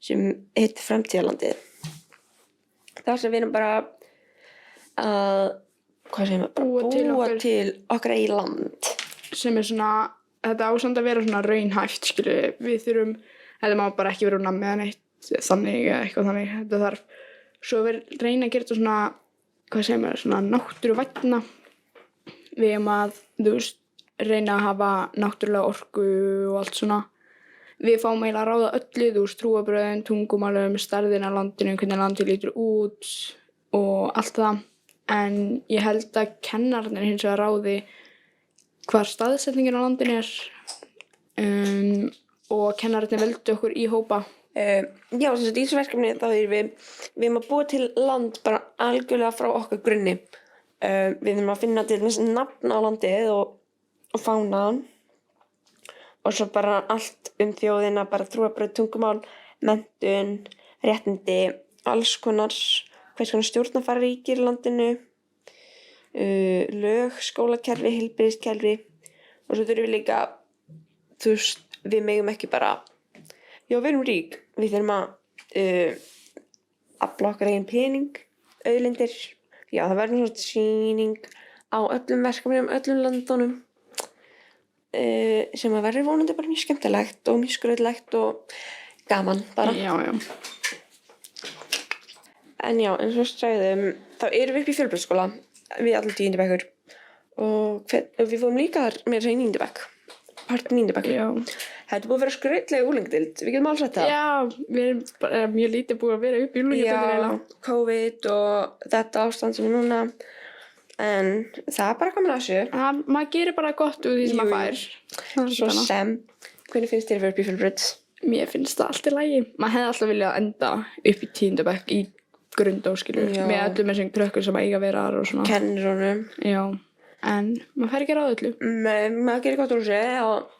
sem heitir Framtíðarlandið. Þar sem við erum bara að, búa til okkar eigin land. Sem svona, þetta ásamt að vera svona raunhæft, skilju. Við þurfum, þetta má bara ekki vera nammi eða neitt þannig eða eitthvað þannig. Þetta þarf, svo við reyna að gera þetta svona, svona náttúruvænna. Við erum að, reyna að hafa náttúrulega orku og allt svona. Við fáum eiginlega að ráða öllu, trúarbrögðum, tungumálum, stærðina af landinu, hvernig landið lítur út og allt það. En ég held að kennararnir hins vegar ráði hvar staðsetningin á landinu og kennararnir veldu okkur í hópa. Já, sem sagt í þessu verkefni þá við erum að búa til land bara algjörlega frá okkar grunni. Við erum að finna til þess nafn á landið og fánaðan og svo bara allt þjóðina, bara trúarbrögð, tungumál, menntun, réttindi, alls konar, hvers konar stjórnarfar ríkir í landinu, lög, skólakerfi, heilbrigðiskerfi og svo þurfum við líka, við megum ekki bara, já við erum rík, við þurfum að afla okkar eigin pening, auðlindir, já það verður svona sýning á öllum verkefnum, öllum landunum sem að verður vonandi bara mjög skemmtilegt og mjög skrautlegt og gaman bara. Já. En já, eins og sagðum, þá erum við upp í fjölbrautaskóla, við allir 10. bekkur og við fórum líka með þess að í 9. bekk, part 9. bekk. Já. Þetta búið að vera skrautlega úlingdeild, við getum alls sagt það. Já, við erum bara mjög lítið búið að vera upp í úlingadeildinni eiginlega. Já, COVID og þetta ástand sem er núna, en það er bara gaman að þessu. Maður gerir bara gott úr því sem maður fær. Svo sem, hvernig finnst þér að vera upp í fjölbraut? Mér finnst það allt í lagi. Maður hefði alltaf viljað enda upp í 10. bekk í Grundó, skilur, með öllum þessum krökkum sem eiga að vera þar og svona. Kennurunum. Já, en maður fær ekki ráð öllu. Maður gerir gott úr þessu og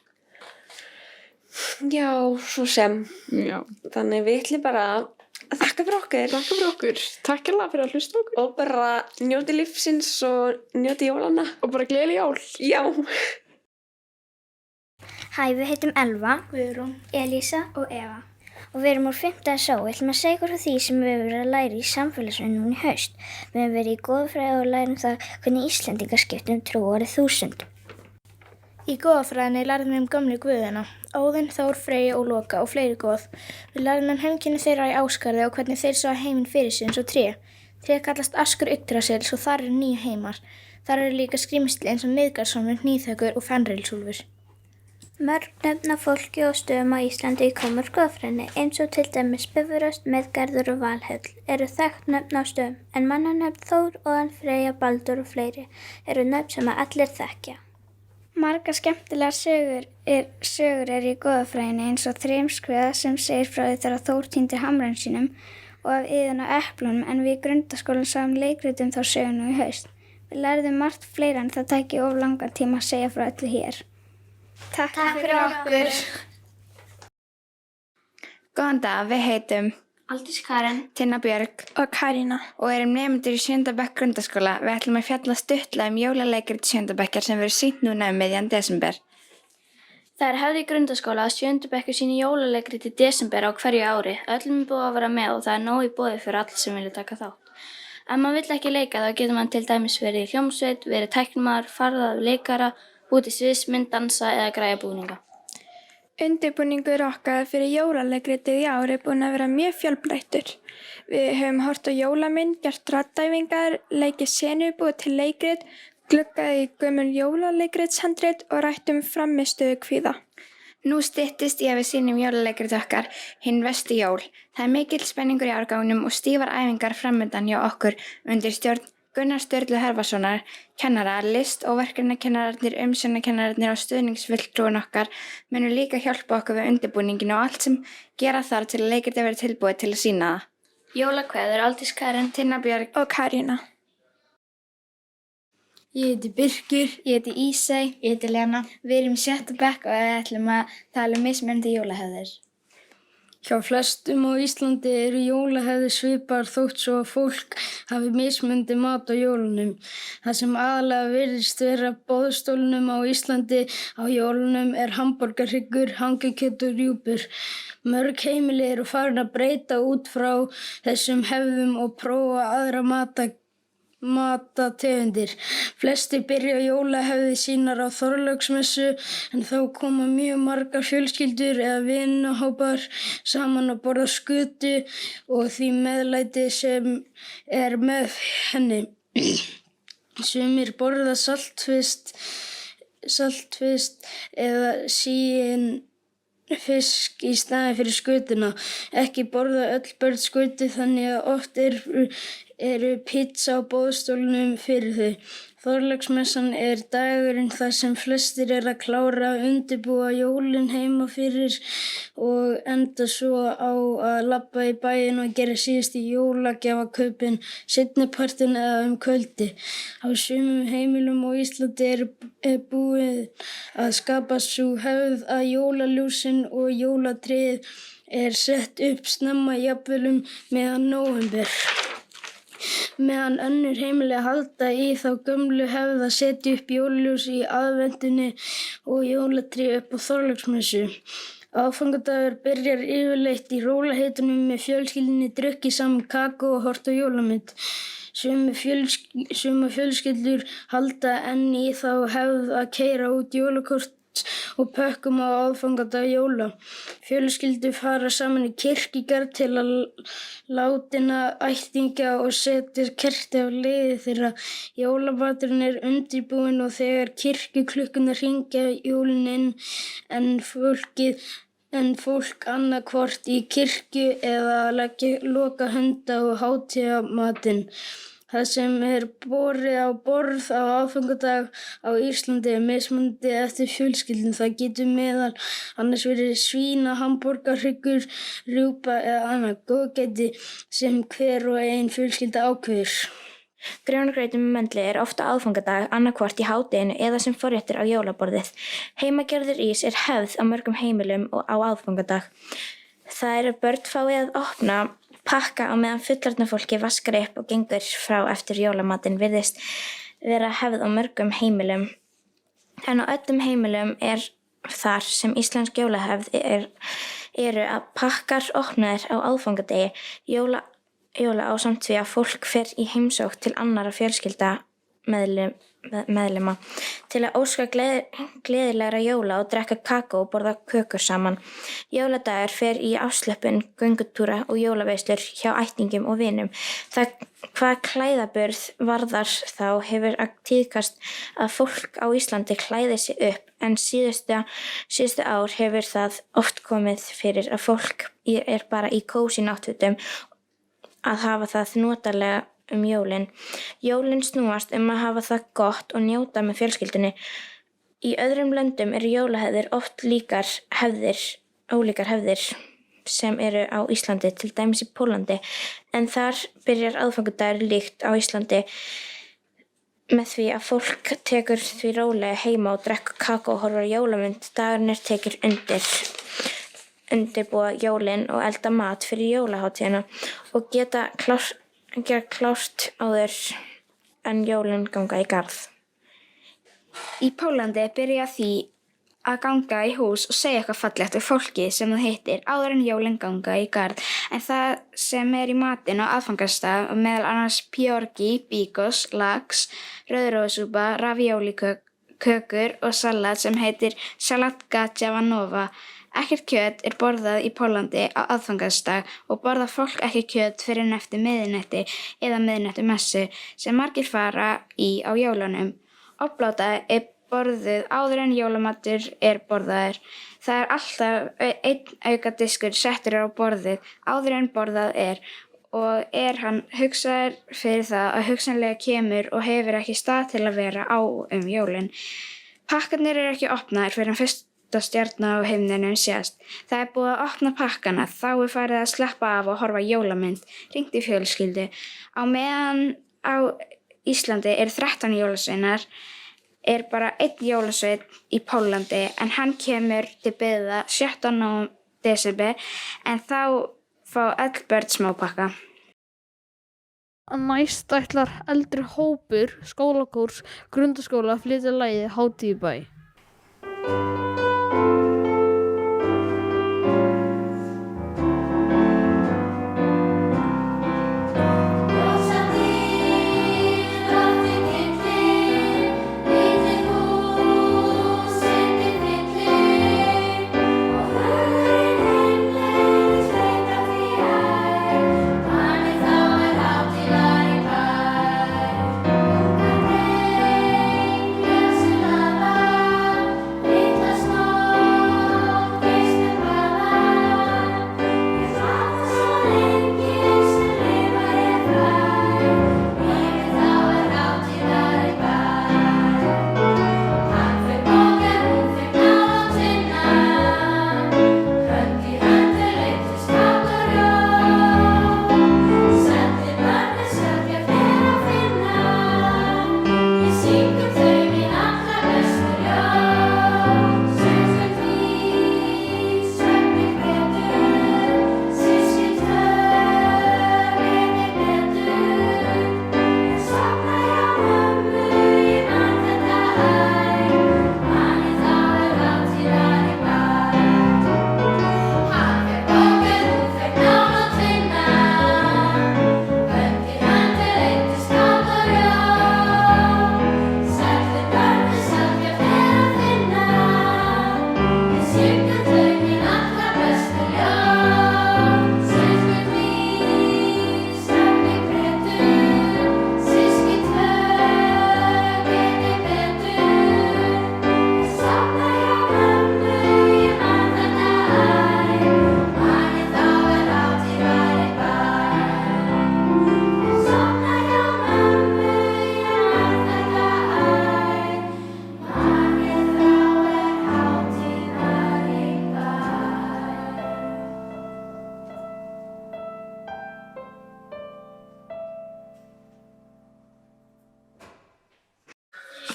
já, svo sem. Já. Þannig við ætlum bara að þakka fyrir okkur. Takk fyrir okkur. Takk hérlega fyrir að hlusta okkur. Og bara njóti lífsins og njóti jólana. Og bara gleðileg jól. Já. Hæ, við heitum Elva, Guðrún, Elísa og Eva. Og við erum úr 5. SO. Við ætlum að segja ykkur frá því sem við höfum verið að læra í samfélagsfræði núna í haust. Við höfum verið í goðafræði og lærum það hvernig Íslendingar skipta trú árið 1000. Í goðafræðinni lærðum við gömlu guðina, Óðinn, Þór, Freyju og Loka og fleiri goð. Við lærðum heimkynni þeirra í Ásgarði og hvernig þeir sá heiminn fyrir sig eins og tré. Tréð kallast Askur Yggdrasils og þar eru 9 heimar. Þar eru líka skrímsli eins og Miðgarðsormur, Hníþökur og Fenrilsúlfur. Mörg nöfn af fólki og stöðum á Íslandi koma úr goðafræðinni, eins og til dæmis Bifröst, Miðgarður og Valhöll eru þekkt nöfn á stöðum, en mannanöfn Þór, Óðinn, Freyja, Baldur og fleiri eru nöfn sem allir þekkja. Margar skemmtilegar sögur eru í goðafræðinni eins og Þrymskviða sem segir frá því þegar Þór týndi hamrinum sínum og af Iðunn og eplunum, en við í Grundaskólanum sáum leikrit þá sögu nú í haust. Við lærðum margt fleira en það tæki of langan tíma að segja frá öllu hér. Takk fyrir okkur. Góðan dag, við heitum Aldís Karen, Tinna Björg og Karína og erum nemendur í 7. bekk Grundaskóla. Við ætlum að fjalla stuttlega jólaleikrit 7. bekkjar sem verður sýnt núna miðjan desember. Það er hefð í Grundaskóla að 7. bekkur sýni jólaleikrit í desember á hverju ári. Öllum er búið að vera með og það er nóg í boði fyrir alla sem vilja taka þátt. Ef maður vill ekki leika þá getur maður til dæmis verið í hljómsveit, verið tæknimaður, farið að leikara, út í sviðsmynd, dansa eða græja búninga. Undirbúningur okkar fyrir jólaleikritið í ár er búinn að vera mjög fjölbreyttur. Við höfum horft á jólamynd, gert raddæfingar, leikið senu, búið til leikrit, gluggað í gömul jólaleikrithandrit og rætt frammistöðu kvíða. Nú styttist í að við sýnum jólaleikrit okkar, hinn verstu jól. Það er mikill spenningur í árganginum og stífar æfingar framundan hjá okkur undir stjórn Gunnar Sturlu Hervarssonar, kennara, list- og verkefnakennararnir, umsjónarkennararnir og stuðningsfulltrúin okkar munu líka hjálpa okkur við undirbúningin og allt sem gera þarf til að leikritið verði tilbúið til að sýna það. Jólakveður Aldís Karen, Tinna Björg og Karína. Ég heiti Birkir, ég heiti Ísey, ég heiti Lena. Við erum í 6. bekk og við ætlum að tala mismunandi jólahefðir. Hjá flestum á Íslandi eru jólahefðir svipaðar þótt svo að fólk hafi mismunandi mat á jólunum. Það sem aðalega virðist vera boðstólnum á Íslandi á jólunum er hamborgarhryggur, hangikjöt og rjúpur. Mörg heimili eru farin að breyta út frá þessum hefðum og prófa aðra matategundir. Flestir byrja jólahefðir sínar á Þorláksmessu en þá koma mjög margar fjölskyldur eða vinahópar saman að borða skötu og því meðlæti sem er með henni. Sumir borða saltfisk eða síinn fisk í staðinn fyrir skötuna. Ekki borða öll börn skötu þannig að oft eru pizza á boðstólnum fyrir þau. Þorláksmessan er dagurinn þar sem flestir eru að klára að undirbúa jólin heima fyrir og enda svo á að labba í bæinn og gera síðustu jólagjafakaupin seinnipartinn eða kvöldi. Á sumum heimilum á Íslandi er búið að skapa sú hefð að jólaljósin og jólatréð er sett upp snemma jafnvel meðan nóvember. Meðan önnur heimili halda í þá gömlu hefð að setja upp jólaljós í aðventunni og jólatré upp á Þorláksmessu. Aðfangadagur byrjar yfirleitt í rólaheitunum með fjölskyldunni drukkið saman kakó og horft á jólamynd. Sumar fjölskyldur halda enn í þá hefð að keyra út jólakort og pökkum á aðfangadag jóla. Fjölskyldur fara saman í kirkjugarð til að látinna ættingja og setja kerti á liði þeirra. Jólamaturinn er undirbúinn og þegar kirkjuklukkurnar hringja jólin inn en fólk annaðhvort í kirkju eða loka hunda á hátíðamatinn. Það sem er borið á borð á aðfangadag á Íslandi er mismunandi eftir fjölskyldum. Það getur meðal annars verið svína, hamborgarhryggur, rjúpa eða annað góðgæti sem hver og ein fjölskylda ákveður. Grjónagrautur með möndli er ofta aðfangadag annaðhvort í hádeginu eða sem forréttur á jólaborðið. Heimagerður ís er hefð á mörgum heimilum og á aðfangadag. Það eru börn fáið að opna pakka á meðan fullorðna fólki vaskar upp og gengur frá eftir jólamatinn virðist vera hefð á mörgum heimilum. En á öllum heimilum er þar sem íslensk jólahefð eru að pakkar opnaðir á aðfangadegi jóla ásamt því að fólk fer í heimsókn til annarra fjölskylda meðlima til að óska gleðilegra jóla og drekka kakó og borða kökur saman. Jóladagur fer í afslöppun, göngutúra og jólaveislur hjá ættingjum og vinum. Hvað klæðaburð varðar þá hefur tíðkast að fólk á Íslandi klæði sig upp en síðustu ár hefur það oft komið fyrir að fólk er bara í kósí náttfötum að hafa það notalega jólin. Jólin snúast að hafa það gott og njóta með fjölskyldunni. Í öðrum löndum eru jólahefðir oft ólíkar hefðir sem eru á Íslandi, til dæmis í Póllandi, en þar byrjar aðfangadagur líkt á Íslandi með því að fólk tekur því rólega heima og drekkur kakó og horfir á jólamynd. Dagurinn er tekur undirbúa jólin og elda mat fyrir jólahátíðina og gera klárt áður en jólin ganga í garð. Í Póllandi byrja því að ganga í hús og segja eitthvað fallegt við fólki sem það hittir áður en jólin ganga í garð. En það sem er í matinn á aðfangastað og meðal annars pjorgi, bíkos, lax, rauðrófusúpa, raviólikökur og salat sem heitir salat gajavanova. Ekkert kjöt er borðað í Póllandi á aðfangadag og borðar fólk ekki kjöt fyrr en eftir miðnætti eða miðnættumessu sem margir fara í á jólunum. Obláta er borðuð áður en jólamatur er borðaður. Það er alltaf einn aukadiskur settur á borðið áður en borðað er og er hann hugsaður fyrir það að hugsanlega kemur og hefur ekki stað til að vera á jólin. Pakkarnir eru ekki opnaðir fyrir fyrst stjarna á himninum sést. Það er búið að opna pakkana, þá er farið að sleppa af og horfa jólamynd, hringt í fjölskyldu. Á meðan á Íslandi eru 13 jólasveinar, bara einn jólasveinn í Póllandi en hann kemur til byggða 7. desember en þá fá öll börn smápakka. Næst ætlar eldri hópur skólakórs Grundaskóla að flytja lagið Hátíð í bæ.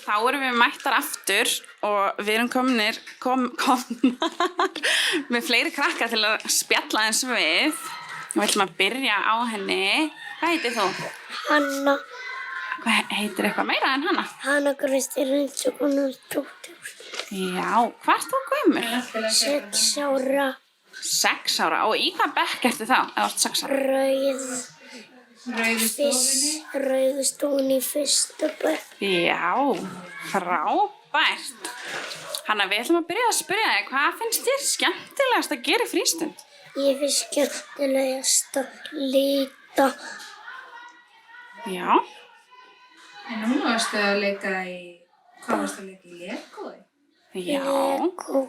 Þá erum við mættar aftur og við erum komnar með fleiri krakka til að spjalla eins við. Við ætlum að byrja á henni. Hvað heitir þú? Hanna. Hvað heitir eitthvað meira en Hanna? Hanna Kristín Hreindsdóttir. Já, hvað ert þú gömul? 6 ára. 6 ára, og í hvað bekk ertu þá? Eða varst 6 ára? Rauðstofunni í fyrsta bekk. Já, frábært. Hanna, við ætlum að byrja að spyrja þig, hvað finnst þér skemmtilegast að gera í frístund? Ég finnst skemmtilegast að líta. Já. En núna varstu að leika í, hvað varstu að leika í Lego? Já. Lego.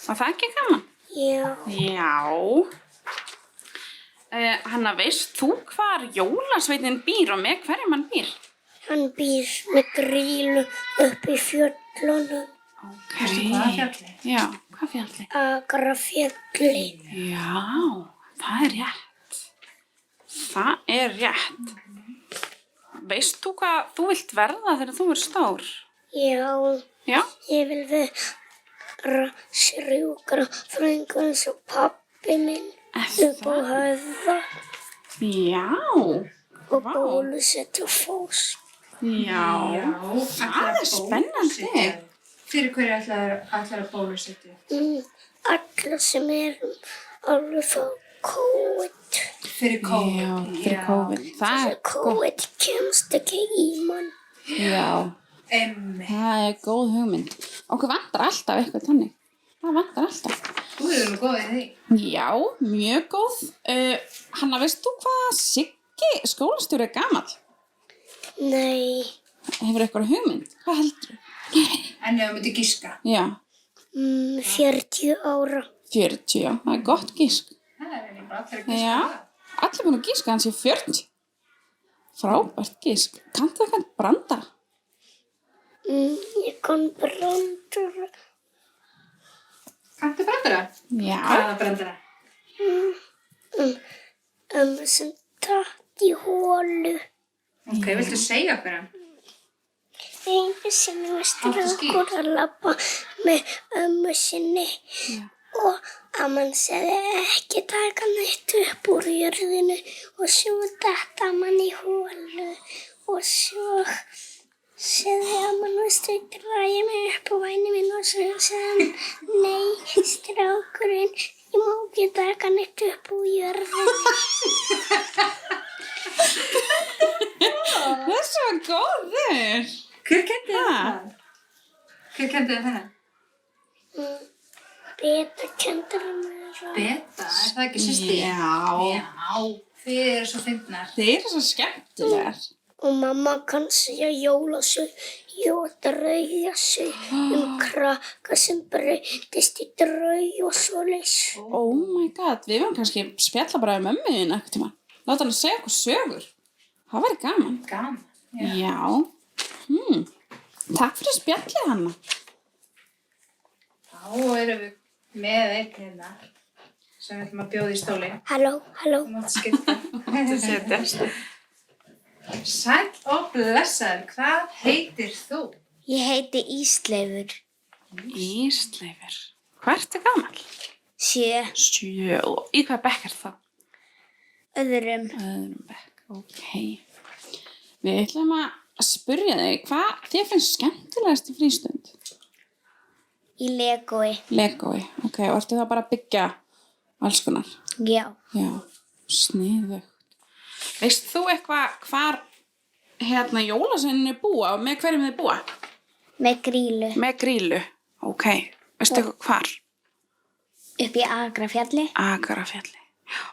Var það ekki gaman? Já. Já. Hanna, veist þú hvar jólasveinninn býr og með hverjum hann býr? Hann býr með Grýlu upp í fjöllunum. Veistu hvaða fjalli? Já, hvað fjalli? Akrafjalli. Já, það er rétt. Það er rétt. Veist þú hvað þú vilt verða þegar þú er stór? Já. Já? Ég vil vera sjúkrafræðingur eins og pabbi minn. Upp á Höfða. Já. Og bólusetja fós. Já, það er spennandi. Fyrir hverju ætlar að bólusetja? Alla sem erum alveg frá COVID. Fyrir COVID? Já, fyrir COVID. Það er COVID kemst ekki í mann. Já, það er góð hugmynd. Okkur vantar alltaf eitthvað þannig. Það vantar alltaf. Þú eru nú góð í því. Já, mjög góð. Hanna, veist þú hvað Siggi skólastjóri er gamall? Nei. Hefur eitthvað hugmynd? Hvað heldur þú? En ef þú myndir giska? Já. 40 ára. 40, já. Það er gott gisk. Það er bara allir að giska. Já, allir búin að giska hann sé 40. Frábært gisk. Kanntu eitthvað brandara? Ég kann brandara. Kanntu brandara? Já. Hvaða brandara? Sem datt í holu. Ok, viltu segja okkur hann? Einu sinni var strákur að labba með ömmu sinni og amman sagði ekki taka neitt upp úr jörðinu og svo datt amman í holu og svo sagði amman veistu dragi mig upp á væni minn og svo sagði hann nei strákurinn ég má ekki taka neitt upp úr jörðinu. Þessi var góður. Hver kendi það? Hver kendi það? Beta kendur mér. Beta, það ekki systir? Já. Þið eru svo fyndnar. Þið eru svo skemmtilegar. Og mamma kann segja jólasög, draugasög krakka sem breytist í draug og svoleiðis. Oh my god, við verðum kannski spjalla bara um mömmu þín einhvern tímann. Láta hann að segja okkur sögur. Það væri gaman. Gaman, já. Takk fyrir spjallið, Hanna. Þá erum við með einn hérna sem við ætlum að bjóða í stólinn. Halló. Þú mátt skipta. Þú setjast. Sæll og blessaður, hvað heitir þú? Ég heiti Ísleifur. Ísleifur. Hvað ertu gamall? 7. 7. Og í hvað bekk er það? Öðrum bekk, ok. Við ætlum að spyrja þig, hvað þér finnst skemmtilegast í frístund? Í Legói. Legói, ok. Og ertu það bara að byggja alls konar? Já. Já, sniðugt. Veist þú eitthvað hvar jólasveinarnir búa og með hverjum þið búa? Með Grýlu. Með Grýlu, ok. Veistu eitthvað hvar? Upp í Akrafjalli. Akrafjalli, já.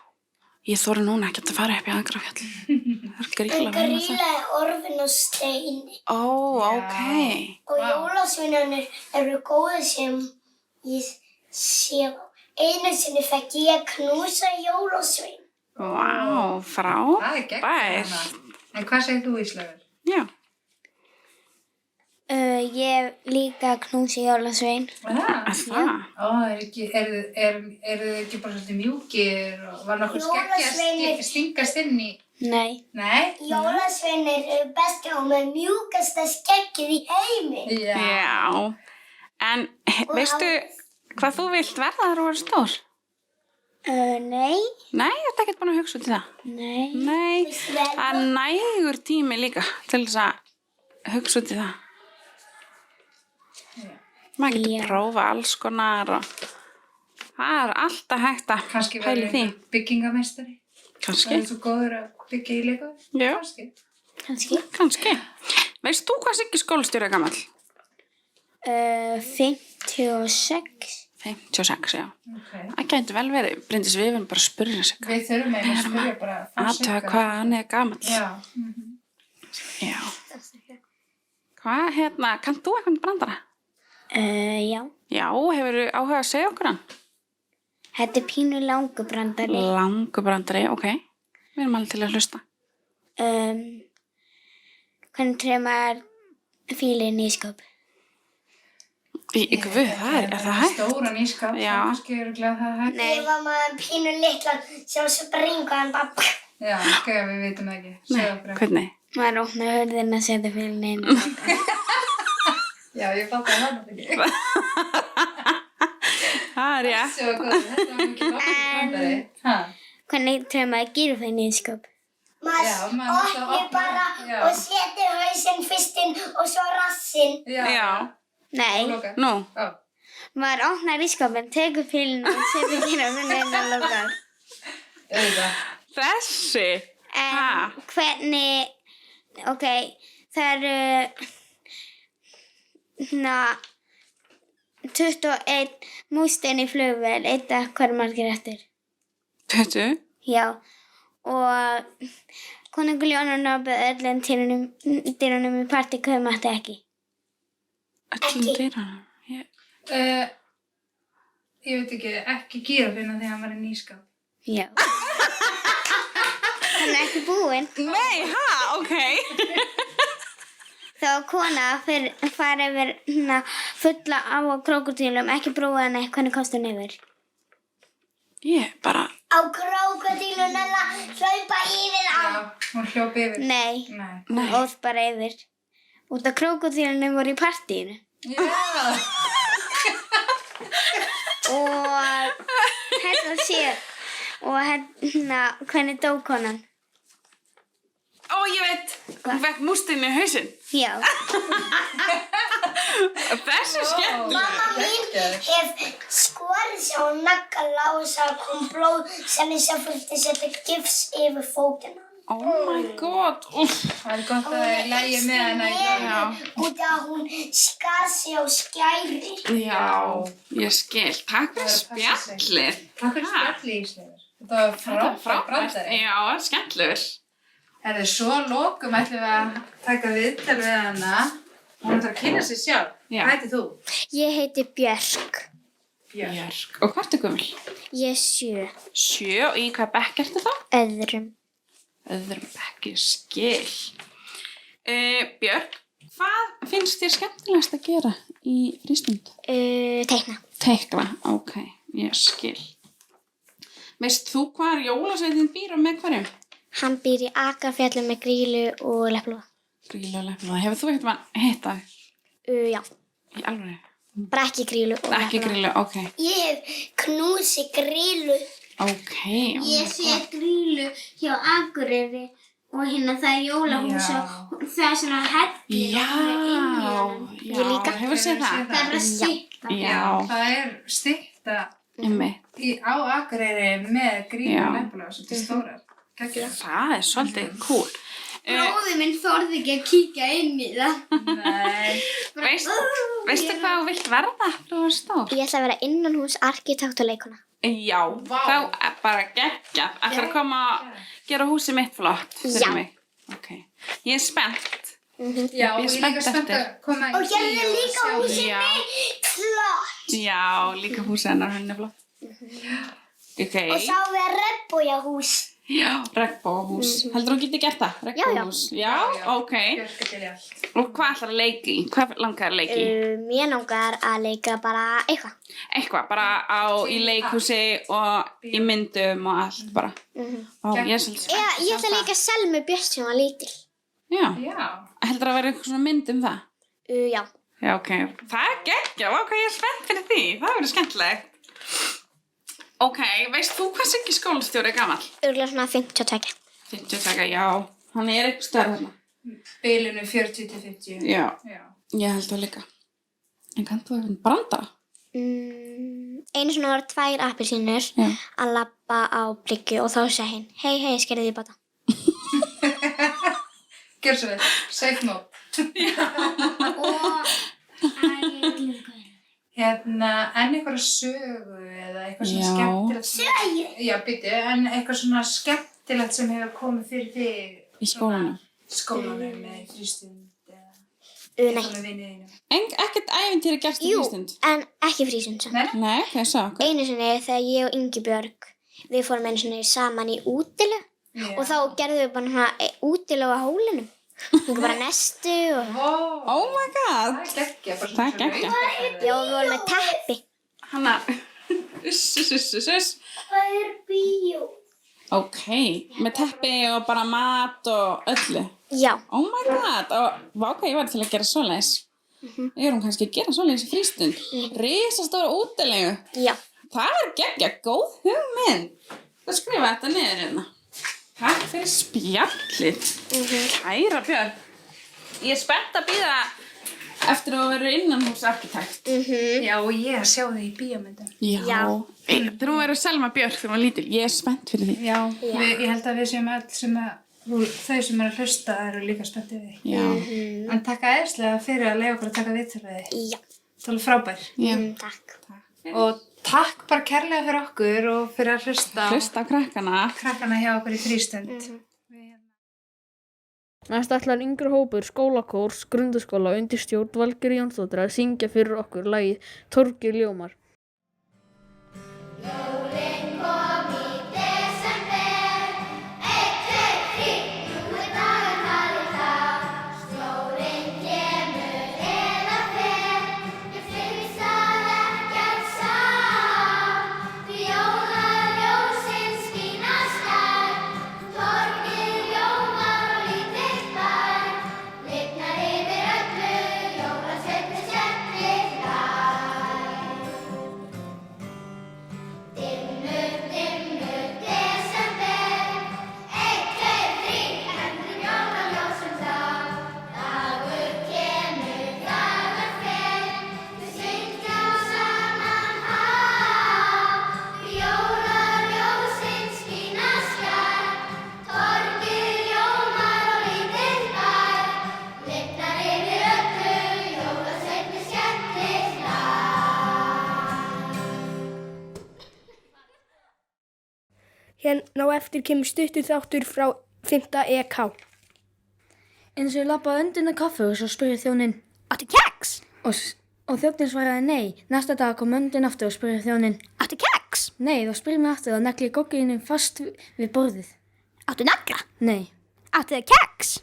Ég þori núna ekkert að fara upp í Akrafjalli. Það er Grýla. En Grýla er orðin á steini. Ó, ok. Og jólasveinarnir eru góðir sem ég sé. Einu sinni fekk ég að knúsa jólasvein. Vá, frábært. Það er geggjað. En hvað segir þú, Ísleifur? Já. Ég líka knúsi jólasvein. Það? Eru þið ekki bara svolítið mjúkir og var nokkur skeggja að stingast inn í? Nei. Nei? Jólasveinir eru besti og með mjúkasta skeggið í heimi. Já. En veistu hvað þú vilt verða þegar þú verður stór? Nei. Nei, ertu ekkert búin að hugsa út í það? Nei. Nei, það er nægur tími líka til þess að hugsa út í það. Maður getur prófa alls konar og það er alltaf hægt að pæla því. Kannski verður byggingameistari? Kannski. Það er svo góður að byggja í Legói? Já. Kannski. Veist þú hvað Siggi skólastjóri er gamall? 56. 56, já. Það gæti vel verið. Bryndís, við verðum bara að spyrja sig. Við þurfum að spyrja bara. Aðtöga hvað hann er gamall. Já. Já. Hvað, kannt þú eitthvað brandara? Já. Já, hefurðu áhuga að segja okkur hann? Þetta er pínu langu brandari. Langu brandari, ok. Við erum alveg til að hlusta. Hvernig tremar fílinn í skáp? Guð, það er það hægt? Stóran ískap, kannski eru glæð það hægt. Nei, var maður pínu litla sem springa hann bara. Já, ok, við vitum það ekki. Nei, hvernig? Maður opnar hurðina að setja fílinn inn. Já, ég fatt að það ekki. Það er rétt. Þetta var mikið nokkuð brandari. Hvernig tremar gírafinn í skáp? Maður opni bara og seti hausinn fyrst inn og svo rassinn. Já. Nei. Nú. Maður opnar ísskápinn, tekur pílinn og setur gírafinn inn og lokar. Þessi? Hvernig, ok, það eru 21 múrstein í flugvél, hvað margir eftir? 20? Já, og konungur Leonardo bauð öllum dýrunum í partí kaupmætti ekki. Öllum dýrunum? Ég veit ekki gírafinn að því að hann var í nýskap. Já. Hann er ekki búinn. Nei, ok. Þá kona fara yfir fulla á krókódílum, ekki brúa henni, hvernig komst hún yfir? Ég bara... Á krókódílun hennar hlaupa yfir á. Já, hún hljóp yfir. Nei, hún óð bara yfir. Út af krókódílunum voru í partíinu. Já. og hvernig dó konan? Ó, ég veit, hún fekk mústinn í hausinn. Já. Þessu skemmtilegt. Mamma mín hef skorið sig á nagla og það kom blóð sem þurfti að setja gifs yfir fótina. Oh my god. Það gott að það lægi með hana í dag. Út af hún skar sig á skæri. Já, ég skil. Takk fyrir spjallið. Takk fyrir spjallið, Ísleifur. Þetta var frábært brandari. Já, skemmtilegur. Svo lokum ætlum við að taka viðtal við hana. Hún ætlar að kynna sig sjálf. Hvað heitir þú? Ég heiti Björk. Björk. Og hvað ertu gömul? Ég er 7. 7 og í hvað bekk ertu þá? Öðrum. Öðrum bekk, ég skil. Björk, hvað finnst þér skemmtilegast að gera í frístund? Teikna. Teikna, ok, ég skil. Veist þú hvað jólasveitin býr og með hverjum? Hann býr í Akafjallum með Grýlu og Leppalúða. Grýlu og Leppalúða. Hefur þú eitthvað hitta? Já. Í alvöru? Bara ekki Grýlu og Leppalúða. Ekki Grýlu, ok. Ég hef knúsið Grýlu. Ok. Ég sé Grýlu hjá Akureyri og það jólahús og það er svona hellir. Já. Ég líka. Hefur séð það? Það er bara stytta. Já. Það er stytta á Akureyri með Grýlu og Leppalúða sem er stórar. Það er svolítið cool. Bróðir minn þorði ekki að kíkja inn í það. Nei. Veistu hvað þú vilt verða þegar þú er stór? Ég ætla að vera innanhús arkitekt og leikona. Já, þá er bara geggjað. Ætlar að koma að gera húsið mitt flott fyrir mig. Ok. Ég er spennt. Já, og ég er líka spennt að koma Og hér er líka húsið mitt flott. Já, líka húsið hennar, hann er flott. Ok. Og þá er regnbogahús. Já, regnbogahús. Heldur þú getið gert það? Regnbogahús? Já, ok. Og hvað ætlar að leika í? Hvað langar að leika í? Mér langar að leika bara eitthvað. Eitthvað, bara í leikhúsi og í myndum og allt bara. Ég er svolítið spennt. Ég ætla að leika Selmu Björns sem var lítil. Já. Heldur að vera eitthvað svona mynd um það? Já. Já, ok. Það er geggjað. Ok, ég er spennt fyrir því. Það verður skemmtilegt. Ok, veist þú hvað Siggi skólastjóri er gamall? Örugglega svona 52. 52, já. Hann er eitthvað stærð þarna. Bilinu 40-50. Já, ég held það líka. En kanntu þú eitthvað brandara? Einu svona var 2 appelsínur að labba á bryggju og þá sagði hinn, hei, skerðu því báta. Gjör svo vel, safe mode. En einhverja sögu eða eitthvað svona skemmtilegt. Sögu? Já, býttu, en eitthvað svona skemmtilegt sem hefur komið fyrir þig í skólanum. Skólanum eða í frístund eða Nei. með vinniðinu. Ekkert ævintýri gerst í frístund? Jú, en ekki frístund. Nei, ok, svo. Einu sinni þegar ég og Ingibjörg, við fórum einu sinni saman í útilegu og þá gerðum við bara svona útilegu á hólunum. Hún bara nestu og... Oh my god! Það er geggjað. Það er geggjað. Já, við vorum með teppi. Hanna, uss. Hvað er bíó? Ok, með teppi og bara mat og öllu? Já. Oh my god, og ok, ég var til að gera svoleiðis. Við erum kannski að gera svoleiðis í frístund. Risastóra útilegu. Já. Það er geggjað, góð hugmynd. Það skrifa þetta niður hérna. Takk fyrir spjallið. Kæra Björn. Ég er spennt að bíða eftir að vera innanhús arkitekt. Já, og ég að sjá þig í bíómyndum. Já. Þegar hún verður Selma Björk þegar hún var lítil. Ég er spennt fyrir því. Já. Ég held að við séum öll þau sem eru að hlusta eru líka spennt yfir því. Já. En takk æðislega fyrir að leyfa okkur að taka viðtal við þig. Já. Það er frábær. Já. Takk. Og takk bara kærlega fyrir okkur og fyrir að hlusta á krakkana hjá okkur í frístund. Næst ætlar yngri hópur skólakórs grundaskóla undir stjórn Valgerðar Jónsdóttur að syngja fyrir okkur lagið Torgið ljómar. Hérna á eftir kemur stuttur þáttur frá 5. EK. Eins og ég labbaði undir kaffihús og spurði þjóninn, áttu keks? Og þjónninn svaraði nei. Næsta dag kom undinn aftur og spurði þjóninn, áttu keks? Nei, þá spurði mig aftur og negli gogginu fast við borðið. Áttu nagla? Nei. Áttu þið keks?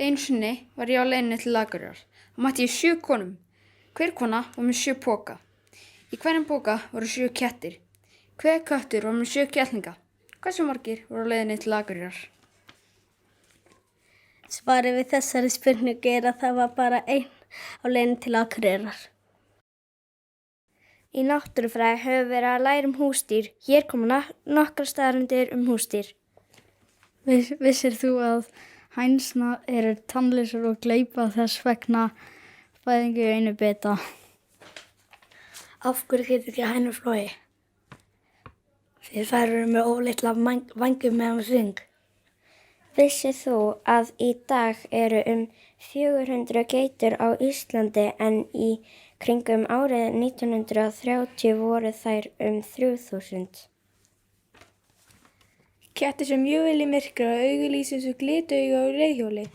Einu sinni var ég á leiðinni til Akureyrar og mætti ég 7 konum. Hver kona var með 7 poka. Í hverjum poka voru 7 kettir. Hver köttur var með 7 kettlinga. Hversu margir voru á leiðinni til Akureyrar? Svarið við þessari spurningu er að það var bara einn á leiðinni til Akureyrar. Í náttúrufræði höfum við verið að læra húsdýr. Hér koma nokkrar staðreyndir húsdýr. Vissir þú að hænsna eru tannlausar og gleypa þess vegna fæðingu í einu bita? Af hverju getur ekki hænur flogið? Því þær eru með ólitla vængum meðan við syng. Vissir þú að í dag eru 400 geitur á Íslandi en í kringum árið 1930 voru þær 3000. Kettir sem mjög vel í myrkri og augu lýsa svo glitauga á reiðhjóli.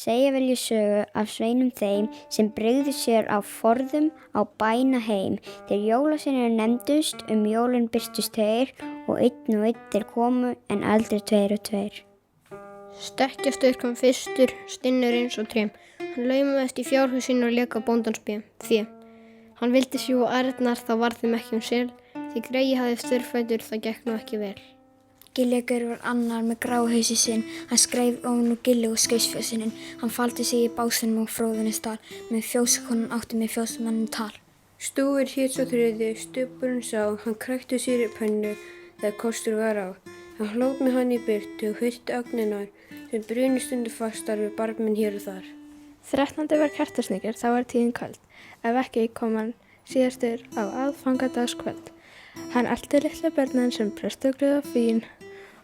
Segja vil ég sögu af sveinum þeim sem brygðu sér á forðum á bænaheim. Þeir jólasveinar nefndust, jólin birtust tveir og einn þeir komu en aldrei tveir og tveir. Stekkjastur kom fyrstur, stinnur eins og trém. Hann laumaðist í fjárhúsinu og lék á bóndans fé. Hann vildi sjúga ærnar, þá varð þeim ekki sel, því greyið hafði störfætur, það gekk nú ekki vel. Giljagur var annar með gráhausi sinn, hann skreif ofan úr Gilli og skausfjósinin. Hann faldi sig í básinum og fróðunni stál, með fjósakonan átti með fjósamannin tal. Stúfur hét svo þriði, stubburinn sá, hann krækti sér í pönnu, þegar kostur var á. Hann hlóp með hann í byrtu og hyrti ögninar, sem bruni stundu fastar við barminn hér og þar. 13. var kertasníkir, þá var tíðin köld. Ef ekki kom hann síðastur á aðfangadagskvöld. Hann elti litla börnin sem prestugluðu fín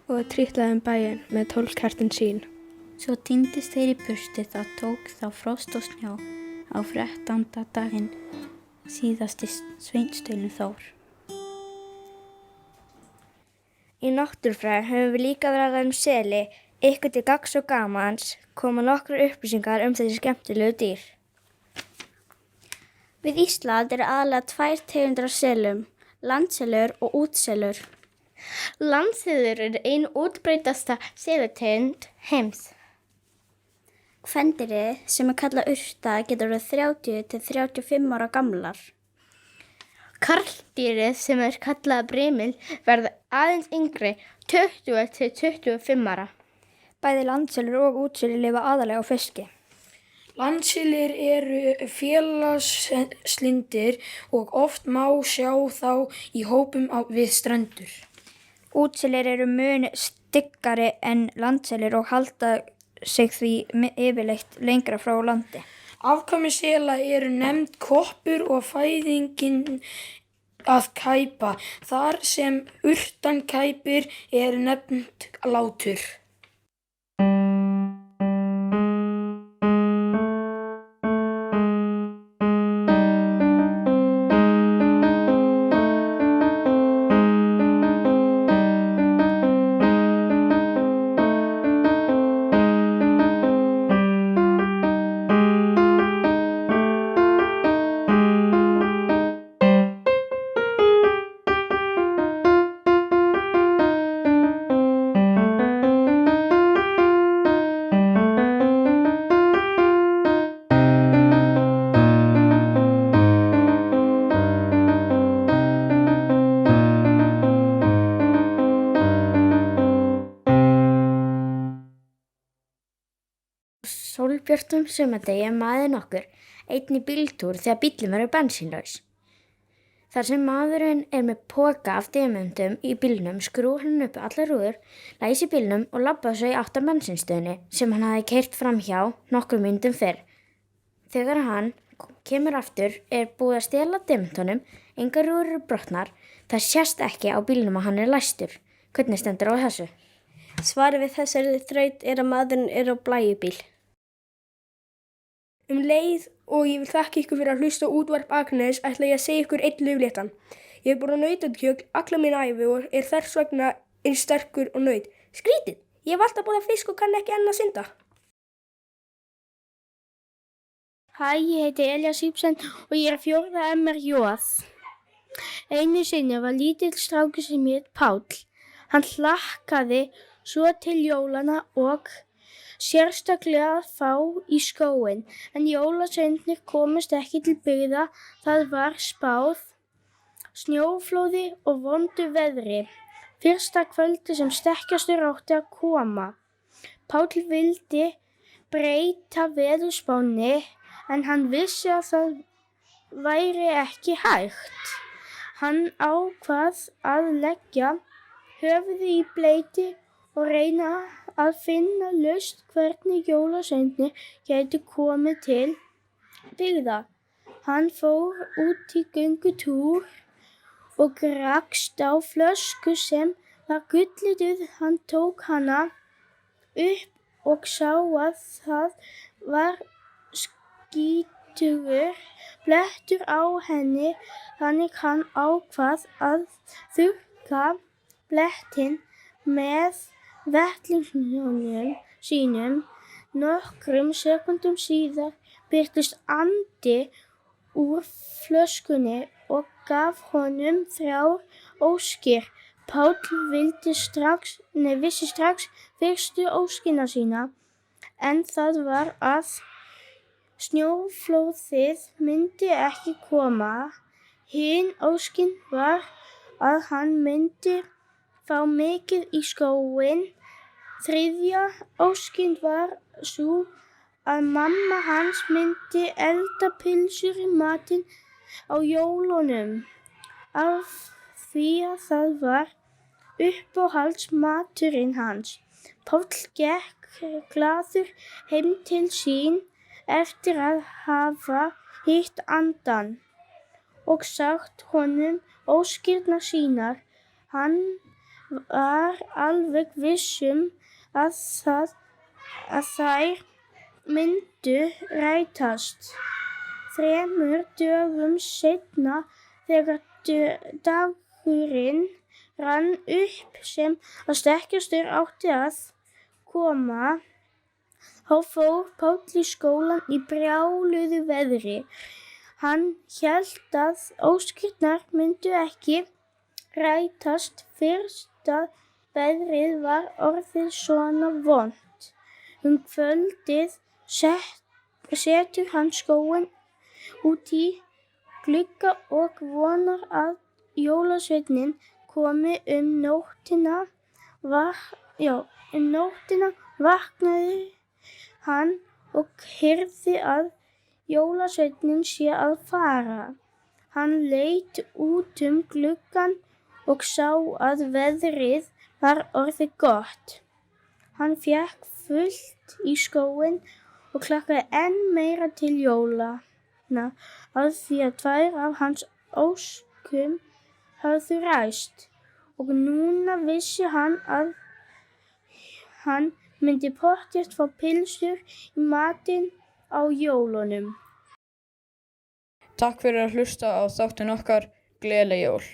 og trítlaði bæinn með 12 kertin sín. Svo týndist þeir í burtu, það tók þá frost og snjó á 13. daginn síðasti sveinstölinn Þór. Í náttúrufræði höfum við líka verið að seli. Ykkur til gagns og gamans koma nokkrar upplýsingar þessi skemmtilegu dýr. Við Ísland eru aðalega 2 tegundir af selum, landselur og útselur. Landselur er ein útbreiddasta selategund heims. Kvendýrið sem kallað urta getur verið 30 til 35 ára gamlar. Karldýrið sem kallað brimil verða aðeins yngri, 20 til 25 ára. Bæði landselur og útselur lifa aðalega á fiski. Landselir eru félagslyndir og oft má sjá þá í hópum við strendur. Útselir eru mun styggari en landselir og halda sig því yfirleitt lengra frá landi. Afkvæmi sela eru nefnd koppur og fæðingin að kæpa. Þar sem urtan kæpir er nefnd látur. sólbjörtum sumardegi maður nokkur einn í bíltúr þegar bíllinn verður bensínlaus. Þar sem maðurinn með poka af demöntum í bílnum skrúar hann upp allar rúður, læsir bílnum og labbar svo í átt að bensínstöðinni sem hann hafði keyrt fram hjá nokkrum mínútum fyrr. Þegar hann kemur aftur búið að stela demöntunum, engar rúður eru brotnar, það sést ekki á bílnum að hann læstur. Hvernig stendur á þessu? Svarið við þessari þraut að maðurinn á blæjubíl. Leið og ég vil þakka ykkur fyrir að hlusta á útvarp Akraness ætla ég að segja ykkur einn laufléttan. Ég hef borðað nautakjöt alla mína ævi og þess vegna eins sterkur og naut. Skrítið, ég hef alltaf borðað fisk og kann ekki enn að synda. Hæ, ég heiti Elías Íbsen og ég 4. MRJ. Einu sinni var lítill strákur sem hét Páll. Hann hlakkaði svo til jólana og sérstaklega að fá í skóinn, en jólasveinarnir komust ekki til byggða, það var spáð snjóflóði og vondu veðri. Fyrsta kvöldi sem stekkjarstaur átti að koma. Páll vildi breyta veðurspánni, en hann vissi að það væri ekki hægt. Hann ákvað að leggja höfuðið í bleyti og reyna að finna lausn hvernig jólasveinarnir gætu komið til byggða. Hann fór út í göngutúr og rakst á flösku sem var gullituð. Hann tók hana upp og sá að það var skítugur blettur á henni, þannig hann ákvað að þurrka blettinn með vettlingnum sínum. Nokkrum sekúndum síðar birtist andi úr flöskunni og gaf honum 3 óskir. Páll vissi strax fyrstu óskina sína, en það var að snjóflóðið myndi ekki koma. Hin óskin var að hann myndi fá mikið í skóinn. Þriðja óskin var sú að mamma hans myndi elda pylsur í matinn á jólunum, af því að það var uppáhaldsmaturinn hans. Páll gekk glaður heim til sín eftir að hafa hitt andann og sagt honum óskirnar sínar. Hann var alveg viss að þær myndu rætast. 3 dögum seinna, þegar dagurinn rann upp sem að stekkjarstaur átti að koma, þá fór Páll í skólann í brjáluðu veðri. Hann hélt að óskirnar myndu ekki rætast fyrst að veðrið var orðið svona vont. Kvöldið setur hann skóinn út í glugga og vonar að jólasveinninn komi. Nóttina vaknaði hann og heyrði að jólasveinninn sé að fara. Hann leit út gluggann og sá að veðrið var orðið gott. Hann fékk fullt í skóinn og hlakkaði enn meira til jólanna, af því að 2 af hans óskum höfðu ræst. Og núna vissi hann að hann myndi pottþétt fá pylsur í matinn á jólunum. Takk fyrir að hlusta á þáttinn okkar. Gleðileg jól.